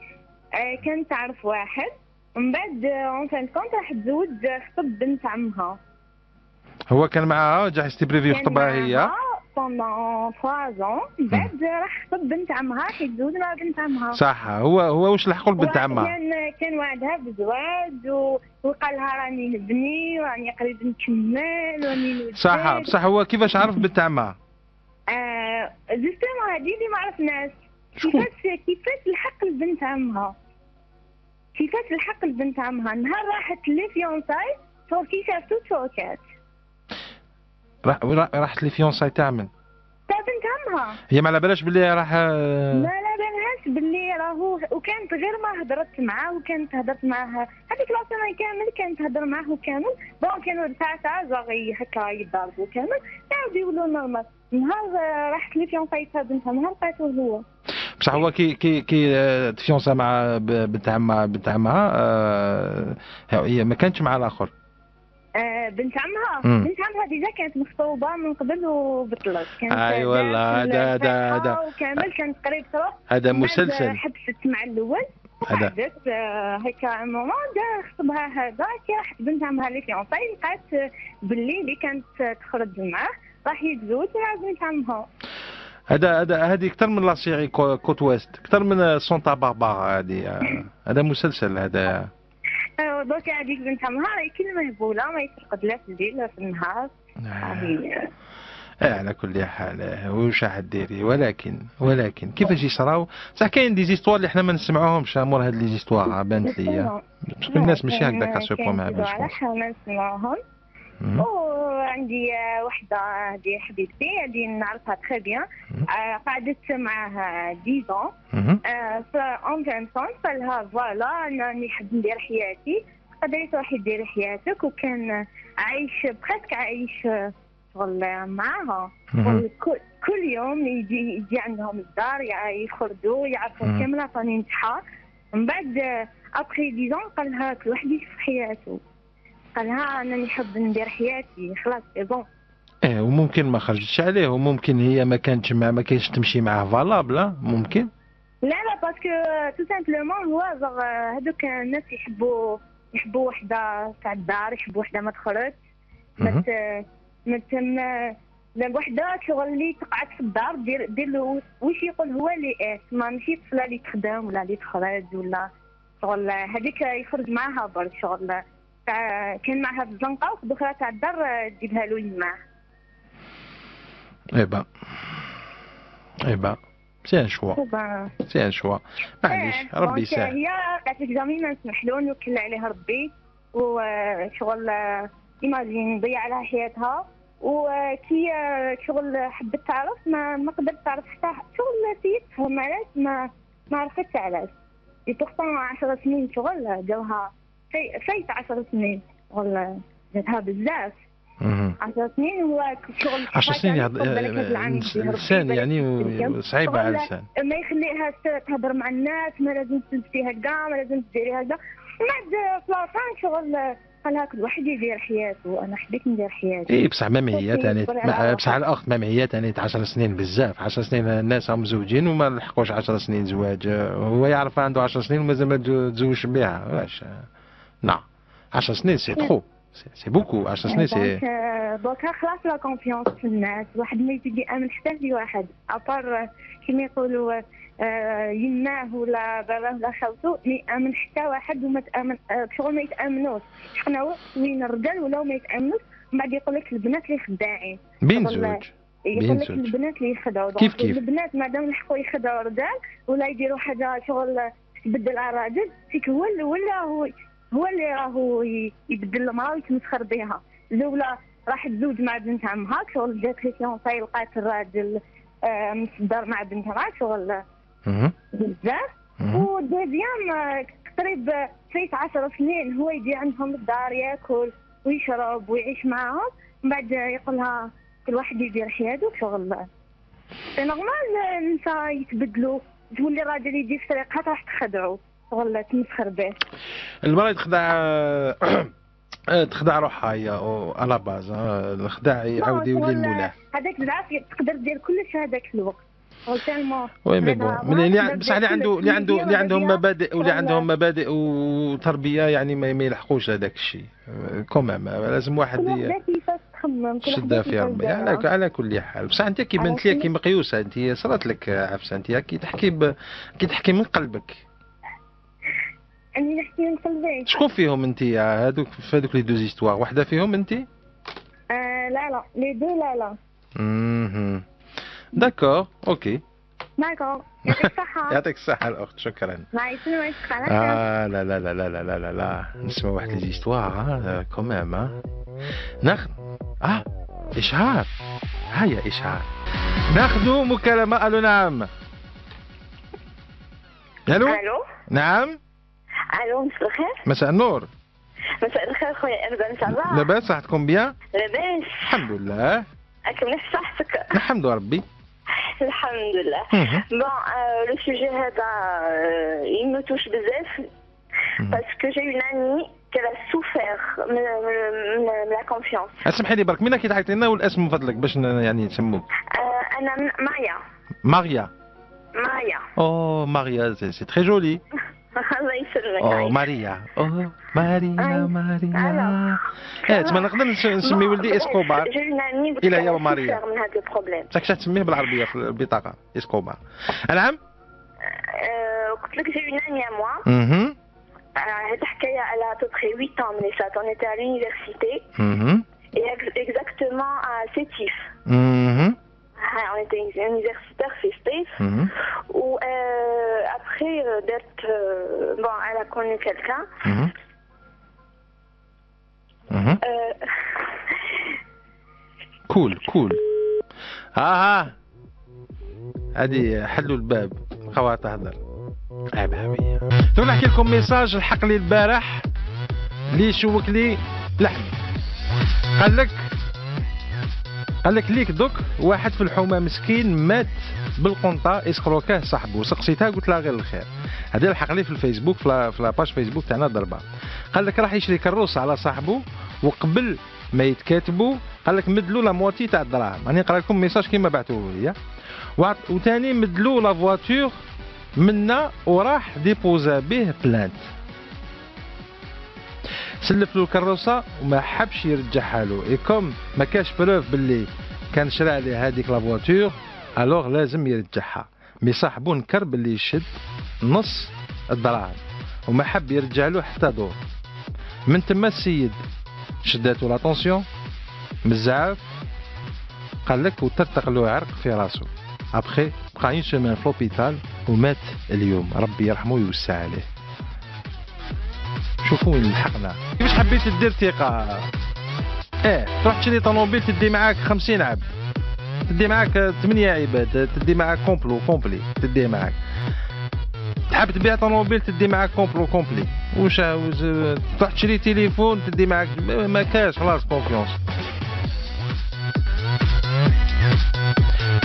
كانت تعرف واحد ومن بعد اون فان كونت راح تزوج خطب بنت عمها. هو كان معها جا يستبريفي يخطبها هي بوندون 3 ans. بعد راح خطب بنت عمها، حيتزوج مع بنت عمها. صح. هو واش لحقوا لبنت عمها؟ كان وعدها بالزواج وقال لها راني نبني وراني قريب نكمل وراني نولد. صح بصح هو كيفاش عرف بنت عمها؟ جوستومون هذه اللي ما عرفناش. كيفاش لحق لبنت عمها؟ كيفاش لحق لبنت عمها؟ نهار راحت لي فيونساي كي شافتو تشوكات. راحت لي فيونساي تعمل تاع بنت عمها. هي ما على بالهاش باللي راح ما بالهاش باللي راهو، وكانت غير ما هضرت معاه وكانت هضرت معاه هذيك لاصنا كامل، كانت تهضر معاه كامل. بون كانوا ساعه زاغي هكا يضربوا كامل، عاودوا يولوا نورمال. نهار راحت لي فيونساي تاع بنتها نهار لقيتو هو. بصح هو كي تفيونسا مع بنت عمها هي ما كانتش مع الاخر. بنت عمها ديجا كانت مخطوبه من قبل وبطلت. كانت اي والله هذا وكامل كانت قريب تروح. هذا مسلسل. حبست مع الاول وقعدت هكا مومون خطبها هذا. كي راحت بنت عمها لي فيونساي لقات باللي اللي كانت تخرج معاه راح يتزوج مع بنت عمها. هذه اكثر من لا سيري كوت ويست، اكثر من سونتا باربار. هذا مسلسل هذا. دوك هذيك بنت عمها راهي كل مهبوله، ما يترقد لا في الليل لا في النهار. على كل حال واش راح ديري؟ ولكن كيفاش يصراو؟ صح كاين دي زيستوار اللي حنا ما نسمعوهمش مور هاد لي زيستوار بانت ليا باسكو الناس ماشي هكذاك سوبو ما باش ما نسمعوهم. وعندي وحده هذه حبيبتي هذه نعرفها تري بيان، قعدت معاه 10 ans. اون فان سونس قالها فوالا انا نحب ندير حياتي. قدرت روحي ديري حياتك، وكان عايش بريسك عايش شغل معاها. كل يوم يجي عندهم الدار يخرجوا يعرفوا كامل عطاني نتاعها. من بعد ابخي 10 ans قال لها كل واحد يشوف حياته. قال لها انا نحب ندير حياتي خلاص سي بون. وممكن ما خرجتش عليه، وممكن هي ما كانتش تمشي معاه فالابل. ممكن لا باسكو تو سامبلومون هو هذوك الناس يحبوا وحده تاع الدار، يحبوا وحده ما تخرج. لا وحده شغل اللي تقعد في الدار دير له واش يقول هو اللي ماشي طفله اللي تخدم ولا اللي تخرج ولا شغل. هذيك يخرج معاها برك شغل كان معها في الزنقه ودخلت تاع الدار تجيبها له يماه. ايبا سي ان شوا معليش ربي يسهل. هي قالت لك جامي ما نسمحلو نوكل عليها ربي وشغل ايماجين نضيع عليها حياتها. وكي شغل حبت تعرف ما قدرت تعرف حتى شغل سيت تفهم علاش ما عرفتش علاش. بورتون 10 سنين شغل جاوها فايت 10 سنين شغل جاتها بزاف. 10 سنين هو شغل 10 سنين الانسان يعني صعيبه على الانسان. ما يخليها تهضر مع الناس، ما لازم تلبسي هكا، ما لازم تديري هكا. بعد فلاطان شغل قالها كل واحد يدير حياته. انا حبيت ندير حياتي. اي بصح مامهيات يعني بصح الاخت مامهيات يعني 10 سنين بزاف. 10 سنين الناس هم مزوجين وما لحقوش 10 سنين زواج. هو يعرف عنده 10 سنين ومازال ما تزوجش بها. واش نعم 10 سنين سي تخو سي بوكو 10 سنين سي دوكا خلاص لا كونفيونس في الناس، واحد ما يجي يامن حتى في واحد ابار كيما يقولوا يماه ولا باباه ولا خاوته ما يامن حتى واحد وما تامن شغل ما يتامنوش. حنا وين الرجال ولاو ما يتامنوش، من بعد يقول لك البنات اللي خداعين بين زوج يقول لك البنات اللي يخدعوا. كيف البنات مادام لحقوا يخدعوا الرجال ولا يديروا حاجه شغل تبدل على الراجل، فيك هو اللي راهو يبدل المراه ويتمسخر بها. زولا راح تزوج مع بنت عمها شغل جات لي فيونساي لقات الراجل مصدر مع بنت عمها شغل بزاف، ودوزيام قريب فايت 10 سنين هو يجي عندهم الدار ياكل ويشرب ويعيش معاهم، من بعد يقولها كل واحد يدير حياته شغل. سي نورمال النساء يتبدلوا، تولي راجل يجي في طريقها راح تخدعوا شغل تمسخر به. المرأة تخدع روحها هي على باز، الخداع يعاود يولي الملاح. هذاك بالعكس تقدر دير كلش هذاك الوقت. وي مي بون بصح اللي عندهم مبادئ واللي عندهم مبادئ وتربيه يعني ما يلحقوش هذاك الشيء كومام. لازم واحد شدها في ربي على كل حال. بصح انت كي بنت لي كي مقيوسه، انت صرات لك عفسه، انت كي تحكي من قلبك. اني نحكي من قلبي. شكون فيهم انت هذوك في هذوك لي دو زيستوار؟ وحده فيهم انت؟ لا لي دو لا. داكور اوكي داكور. يعطيك الصحة. يعطيك الصحة الأخت، شكرا. الله يسلمك. لا لا لا لا لا لا لا لا نسمع واحد لي زيستوار كومام. ناخذ إشعار، هيا إشعار. ناخذ مكالمة. ألو نعم. ألو. نعم. ألو مساء الخير. مساء النور. مساء الخير خويا إربان، إن شاء الله. لاباس؟ صحتكم بيان؟ لاباس الحمد لله. راك مليح صحتك؟ الحمد ربي. الحمد لله. بون لو سوجي هذا il me touche بزاف parce que j'ai une amie qu'elle a souffert من la confiance. اسمحي لي برك، مين راكي تعيطي لنا والاسم من فضلك باش يعني نسموك؟ أنا ماريا. ماريا. Oh Maria, c'est très joli. الله يسلمك. ماريا. ماريا. تما نقدر نسمي ولدي اسكوبار. إلى يا ماريا. من هذا البروبليم. راك تسميه بالعربية في البطاقة اسكوبار. نعم. قلت لك j'ai une amie à moi. هذه حكاية على à peu près 8 ans من فات. On était à l'université. Et exactement à Sétif. On était universitaire festif. Ou après d'être bon, elle a connu quelqu'un. كول. هذه حلوا الباب خوات تهضر. عبابية. تو نحكي لكم ميساج لحق لي البارح اللي شوك لي لحم. قال لك ليك دوك واحد في الحومه مسكين مات بالقنطه اسكروكاه صاحبه. سقسيتها قلت لها غير الخير. هذا لحق لي في الفيسبوك في لاباج فيسبوك تاعنا ضربه. قال لك راح يشري كروس على صاحبه وقبل ما يتكاتبوا قال لك مدلوا لا موتي تاع الدراهم. راني نقرا لكم ميساج كيما بعثوه لي. وثاني مدلوا لا فواتور منا وراح ديبوزا به بلانت. سلف له الكروسه وما حبش يرجعها له. اي كوم ما كاش بروف باللي كان شرى عليه هذيك لا فواتور الوغ لازم يرجعها. مي صاحبو نكر باللي يشد نص الدراهم وما حب يرجع له حتى دور. من تما السيد شداتو لاتونسيون مزعاف قال لك وترتق له عرق في راسه. ابخي بقى اون سيمين في لوبيتال ومات اليوم. ربي يرحمه ويوسع عليه. شوفوا وين لحقنا. كيفاش حبيت دير ثقة؟ تروح تشري طوموبيل تدي معاك 50 عبد، تدي معاك 8 عباد، تدي معاك كومبلي تدي معاك. تحب تبيع طوموبيل تدي معاك كومبلي. واش تروح تشري تليفون تدي معاك ما كاش خلاص كونفيونس.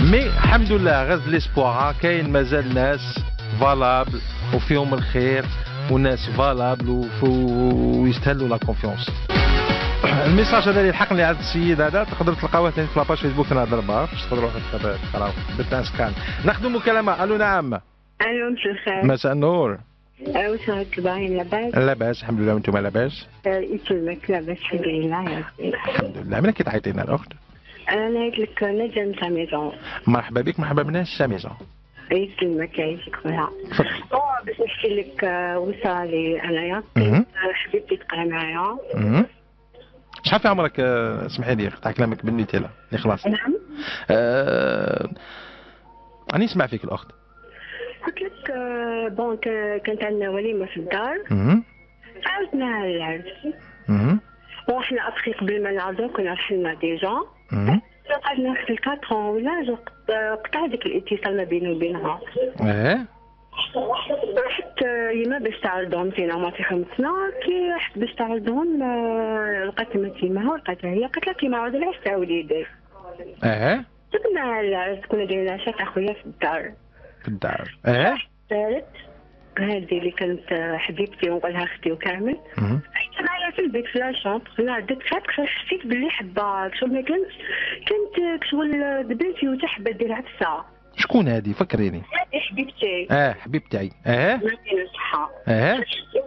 مي الحمد لله غاز ليسبوار كاين مازال ناس فالابل وفيهم الخير وناس فالابل ويستهلوا لا كونفيونس. الميساج هذا اللي لحقني على السيد هذا تقدر تلقاوه ثاني في لاباج فيسبوك تاع ضربه باش تقدروا تقراو بالترانسكان. ناخذ مكالمه. الو نعم. الو مساء الخير. مساء النور. واش راك باغي لاباس؟ لاباس الحمد لله، وانتم لاباس؟ يسلمك لاباس الحمد لله يا ربي. الحمد لله. منين كتعيطينا الاخت؟ انا نعيط لك نجا من ساميزون. مرحبا بك، مرحبا بنا ساميزون. يسلمك يعيشك خويا. باش نحكي لك وصالي انايا حبيبتي تقرا معايا. شحال في عمرك؟ اسمحي لي قطع كلامك بالنيتيلا اللي خلاص. نعم. راني نسمع فيك الاخت. قلت لك بون كانت عندنا وليمه في الدار. عاودناها العرس. وحنا ابخي قبل ما نعرضو كنا رحلنا ديجا. قعدنا في 4 ولا قطع ديك الاتصال ما بيني وبينها. رحت يما باش تعرضهم فينا ما في خمسنا، كي رحت باش تعرضهم لقيت ما تيماها ولقيتها هي قالت لها كيما عاود العرس تاع وليدي. جبنا العرس كنا دايرين العشاء تاع خويا في الدار. في الدار. ثالث هذه اللي كانت حبيبتي ونقولها اختي وكامل. حتى معايا في البيت في لاشومبر لا درت فاتك حسيت باللي حباك شغل ما كانت شغل دبلتي وتحب دير عفسه. شكون هذه فكريني؟ هذه حبيبتي. حبيبتي. ما صحه.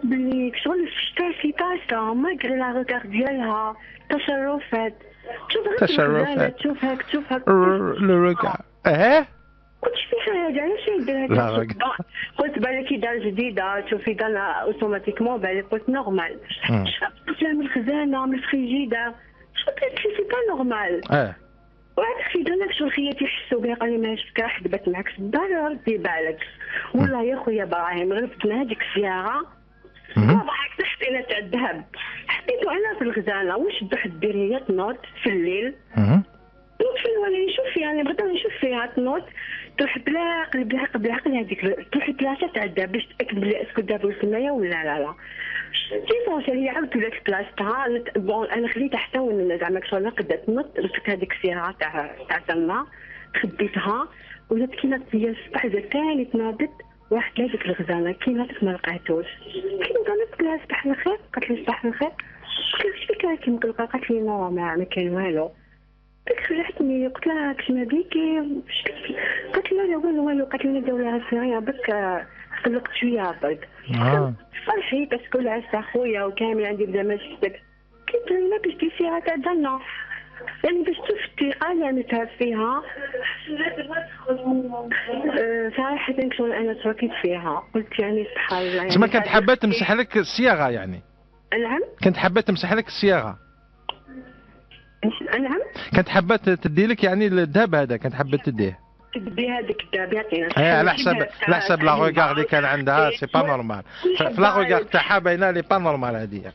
باللي شغل شفتها في طاسه ما غير لا روغار ديالها تصرفات. تشوفها لو روغار. كنت فيها هذا علاش يدير قلت بالك دار جديده تشوفي دار اوتوماتيكمون بالك قلت نورمال. شفت من الخزانه من الفريجيدار شفت لي سي با نورمال. وهاد الخدانه شو خياتي يحسوا بها قال لي ما شفتك حدبت معك في الدار ردي بالك. والله يا خويا ابراهيم غرفتنا هذيك السياره ضحكت حطينا تاع الذهب حطيتو انا في الخزانه ونشدو حدير هي تنوض في الليل. ولا نشوف فيها انا بغيت نشوف فيها تنوض تروح بالعقل هذيك تروح البلاصه تاع الدهب باش تاكد بلي اسكو الدهب وصلنايا ولا لا. تيفونسي هي عاودت ولات بلاصتها. بون انا خليتها حتى وانا زعما شغل قدرت تنوض رفت هذيك السياره تاع تما خديتها ولات كي ناضت هي الصباح ثاني تناضت واحد هذيك الخزانه كي ناضت ما لقيتوش. كي قالت لها صباح الخير قالت لي صباح الخير قلت لها اش فيك كي قالت لي نو ما كاين والو. خلعتني قلت لها كش ما بيكي قالت لها لا والو قالت لي ندير لها سيريا بك طلقت شويه برك. فرحي باسكو العرس تاع خويا وكامل عندي بدا ما شفتك كي ترينا باش دير فيها تاع جنه يعني باش تشوف الثقه اللي عملتها فيها. صراحه شغل انا تركيت فيها قلت يعني سبحان الله. تما كانت حابه تمسح لك الصياغه يعني؟ نعم كانت حابه تمسح لك الصياغه. نعم كانت حابه تدي لك يعني الذهب هذا كانت حابه تديه. تدي هذاك الذهب يعطينا على حسب لا روغار اللي كان عندها سي با نورمال. في لا روغار تاعها باينه لي با نورمال هذه.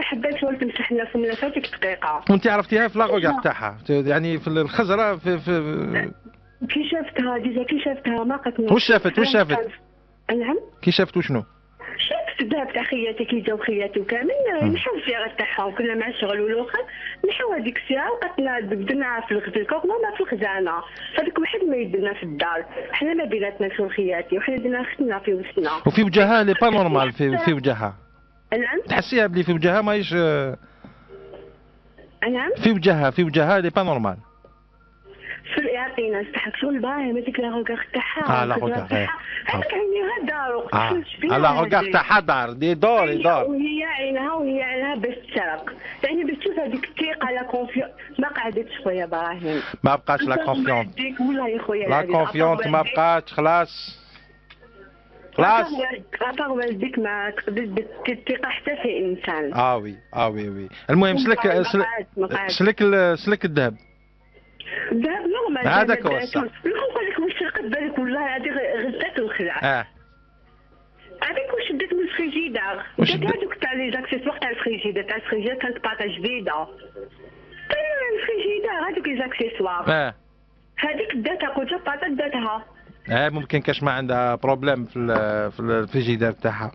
حبيت شغل تمسح لنا فمنا في هذيك الدقيقه. وانت عرفتيها في لا روغار تاعها يعني في الخزره في كي شفتها ديجا كي شفتها ما قالت واش شافت نعم كي شافت وشنو؟ شفت الذهب تاع خياتي كي جاو خياتي وكامل نحاو السياره تاعهم كنا مع الشغل والاخر نحاو هذيك السياره وقتنا بدنا في الكوك ما في الخزانه هذيك واحد ما يدنا في الدار حنا ما بيناتنا شغل خياتي وحنا درنا ختنا في وسطنا وفي وجهها لي با نورمال في وجهها. نعم تحسيها بلي في وجهها ماهيش. نعم في وجهها لي با نورمال. يعطينا نستحق شغل باهي هذيك لا روغار تاعها. لا روغار هذاك عينيها دار لا روغار تاعها دار دي دور وهي عينها باش تسرق يعني باش تشوف هذيك الثقه لا كونفيون ما قعدتش خويا ابراهيم ما بقاش لا كونفيون. والله يا خويا لا كونفيون ما بقاتش خلاص. عطا والديك ما تقدر الثقه حتى في انسان. وي المهم سلك الذهب. الذهب نورمال هذاك هو الصح. نقول لك واش سرقت بالك والله هذه غزات الخلع. هذيك واش شدت من الفريجيدار. هذوك تاع لي زاكسيسوار تاع الفريجيدار كانت باطا جديده. الفريجيدار هذوك لي زاكسيسوار. هذيك داتها قلت باطا داتها. ممكن كاش ما عندها بروبليم في الفريجيدار تاعها.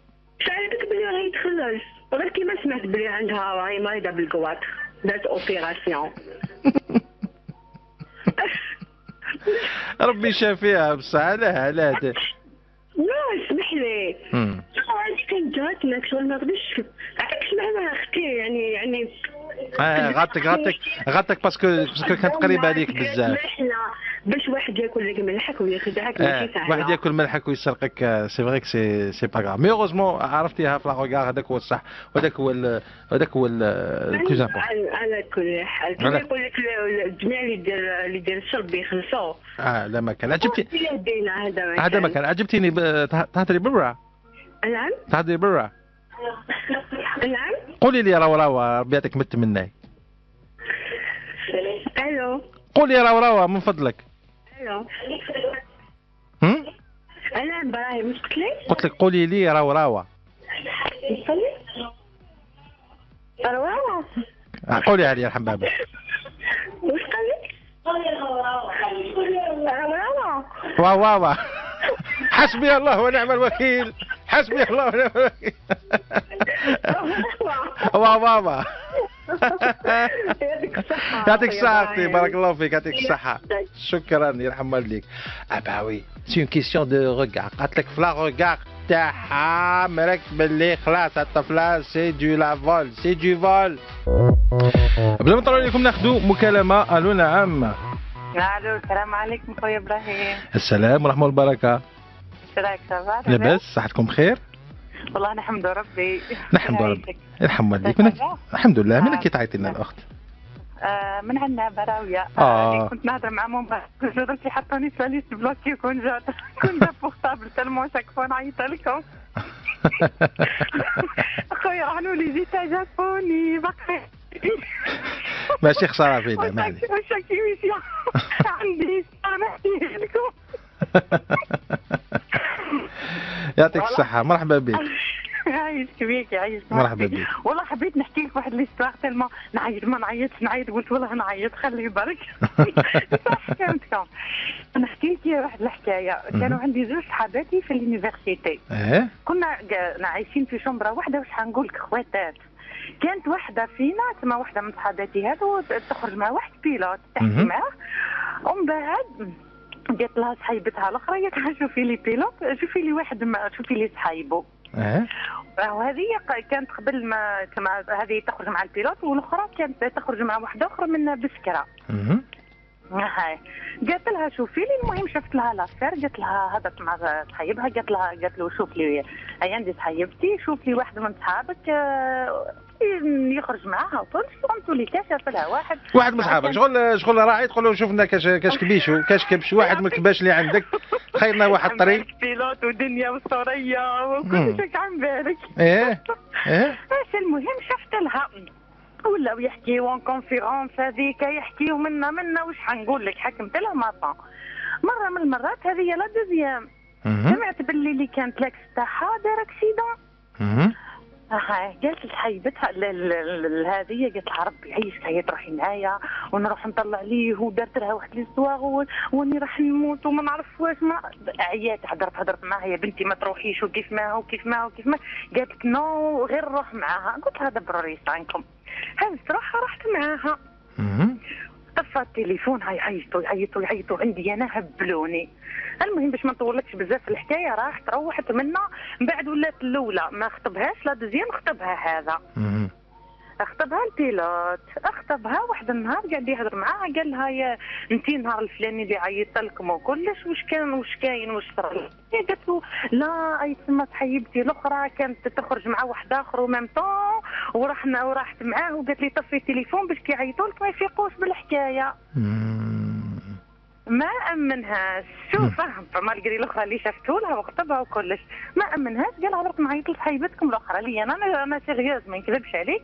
سالتك بلي راهي تخلص غير كيما سمعت بلي عندها راهي مريضه بالكواط دات اوبيراسيون. ربي شافيها بصح علاه لا اسمح لي هذه كانت جاتنا شغل ما غدش عرفتك سمعنا اختي يعني غاتك باسكو كانت قريبه عليك بزاف. احنا باش واحد ياكل لك ملحك ويخدعك ماشي سهله. واحد ياكل ملحك ويسرقك سي فريك سي با غاف مي اوغوزمون عرفتيها في لا روغار. هذاك هو الصح وهذاك هو البلوز امبورطون. على كل حال كما يقول لك الجميع اللي يدير الشرب يخلصوه. لا ما كان عجبتي هذا ما كان عجبتيني تهضري برا. نعم تهضري برا. نعم قولي لي روى ربي يعطيك مت مني. الو قولي روى من فضلك. الو انا ابراهيم مش قلت لك قولي لي روى. روى قولي علي يرحم بابك. وش قال لك؟ روى حسبي الله ونعم الوكيل. حسبي الله ونعم الوكيل. روى يعطيك الصحة أختي بارك الله فيك يعطيك الصحة. شكرا يرحم والديك. أباوي سي اون كيسيون دو روغار. قالت لك في لا روغار تاعها مركب اللي خلاص الطفلة سي دو لا فول سي دو فول. بلا ما نطولوا عليكم ناخذوا مكالمة. ألو نعم. الو السلام عليكم خويا ابراهيم. السلام ورحمة الله وبركاته. شرايك صافا؟ لاباس صحتكم بخير؟ والله نحمد ربي. نحمد ربي يرحم والديك. الحمد لله. منك كي تعيطي لنا الأخت؟ من عندنا براوية. اللي كنت نهضر مع ماما درتي حطوني في ليست بلوكي كون جات بورطابل تالمون شاك فوا نعيط لكم. خويا رانو لي زيت جابوني باقي ماشي خسارة فينا معليش. شاكي ميسيا عندي نحكي لكم. يعطيك الصحة. مرحبا بك. عايشك بيك عايشك. مرحبا بك. والله حبيت نحكي لك واحد ليستواغ تالما نعيط ما نعيطش نعيط قلت والله نعيط خليه يبارك. صح كلامكم. نحكي لك واحد الحكايه. كانوا عندي زوج صحاباتي في اليونيفرسيتي. كنا عايشين في شمبره واحده. واش حنقول لك خواتات. كانت واحده فينا تما واحده من صحاباتي هذو تخرج مع واحد بيلوت تحكي معاه ومن بعد قالت لها صاحبتها الاخرى ياك شوفي لي بيلوت شوفي لي واحد شوفي لي صاحبه. وهذه كانت قبل ما هذه تخرج مع البيلوت والاخرى كانت تخرج مع واحده اخرى من بسكره. هاي قالت لها شوفي لي. المهم شفت لها لافير قالت لها هضرت مع صاحبها قالت له شوف لي هي عندي صاحبتي شوف لي واحد من صحابك يخرج معاها فهمتوا لي كاشف لها واحد من صحابك شغل راعي تقول له شوف لنا كاش كبيشو كاش كبش واحد من الكباش اللي عندك خيرنا واحد طريق بيلوت ودنيا وسوريه وكل شيء عن بالك. ايه المهم شفت لها ولاو يحكيو اون كونفيرونس هذيك يحكيو منا واش حنقول لك حكمت لها مره من المرات هذه لا دوزيام سمعت باللي اللي كانت لاكس تاعها دار اكسيدون. قالت لحبيبتها هذه قالت لها ربي يعيشك هي تروحي معايا ونروح نطلع ليه ودارت لها واحد ليستواغ واني راح نموت وما نعرف واش ما عيات هضرت معاها يا بنتي ما تروحيش وكيف ما قالت لك نو غير نروح معاها. قلت لها دبروا ريس عنكم. هزت روحها رحت معاها. طفى التليفون يعيطوا عندي انا هبلوني. المهم باش ما نطولكش بزاف في الحكايه راحت روحت منا من بعد ولات الاولى ما خطبهاش لا دوزيام خطبها هذا. خطبها البيلوت خطبها واحد النهار قاعد يهضر معاها قال لها يا انتي النهار الفلاني اللي عيطت لكم وكلش واش كاين واش صار. قالت له لا اي تما صاحبتي الاخرى كانت تخرج مع واحد اخر وميم طون ورحت معاه وقالت لي طفي التليفون باش كيعيطوا لك ما يفيقوش بالحكايه. ما امنهاش. شوف فهم مالقري الاخرى اللي شفتوا لها وخطبها وكلش ما امنهاش. قال عبرت نعيط لصاحبتكم الاخرى لي انا سيريوز ما نكذبش عليك.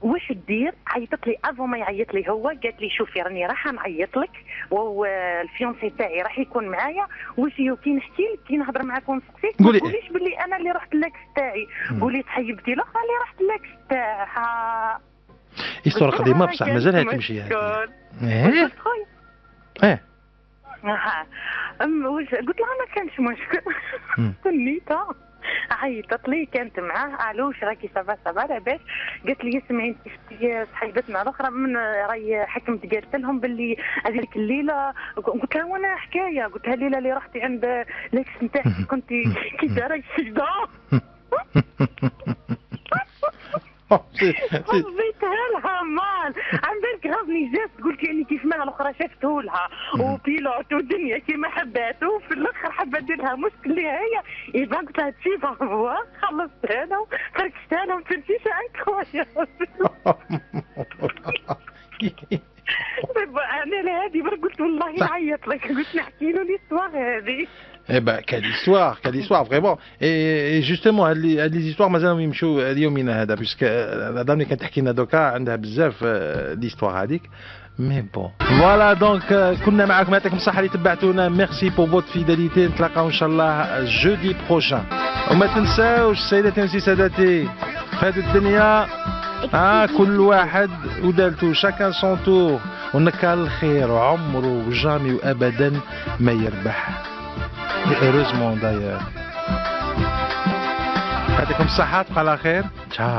واش دير عيطت لي افو ما يعيط لي هو قالت لي شوفي راني راح نعيط لك والفيونسي تاعي راح يكون معايا واش كي نحكي لك كي نهضر معاك ونسقسيك ما تقوليش باللي انا اللي رحت لاكس تاعي قولي صاحبتي الاخرى اللي رحت لاكس تاعها. الصوره قديمه بصح مازالها تمشي هذه. قلت لها ما كانش مشكل. تنيتها عيطت لي كانت معاه الو واش راكي سافا لاباس. قالت لي اسمعي انت صاحبتنا الاخرى من راهي حكمت قالت لهم باللي هذيك الليله. قلت لها وانا حكايه قلت لها الليله اللي رحتي عند لاكس نتاعك كنت كي دارك شيدا. حبيتها لها مال عن بالك غاضني جات قلت يعني كيف ما الاخرى شافته لها وبيلوت ودنيا كيما حبات وفي الاخر حابه ندير لها مشكل ليها هي يبقى قلت لها تشي بابا خلصت انا وتركت انا وما تمشيش انكرويابل. انا لهادي مرة قلت والله نعيط لك قلت نحكي له ليستواغ هذه. Eh ben, quelle histoire, vraiment. Et justement, هاد لي زيستوار مازالهم يمشوا اليومنا هذا باسكو الهضره اللي كانت تحكي لنا دوكا عندها بزاف ليستوار هذيك. مي بون فوالا دونك كنا معكم، يعطيكم الصحه اللي تبعتونا. ميرسي بور فوت فيداليتي. نتلاقاو ان شاء الله جودي بروشان. وما تنساوش سيداتي وسادتي في هذه الدنيا كل واحد ودالتو شاكان سون تور، ونكال الخير عمره وجامي وابدا ما يربح. heureusement d'ailleurs. يعطيكم الصحة، تبقى على خير. تشاو.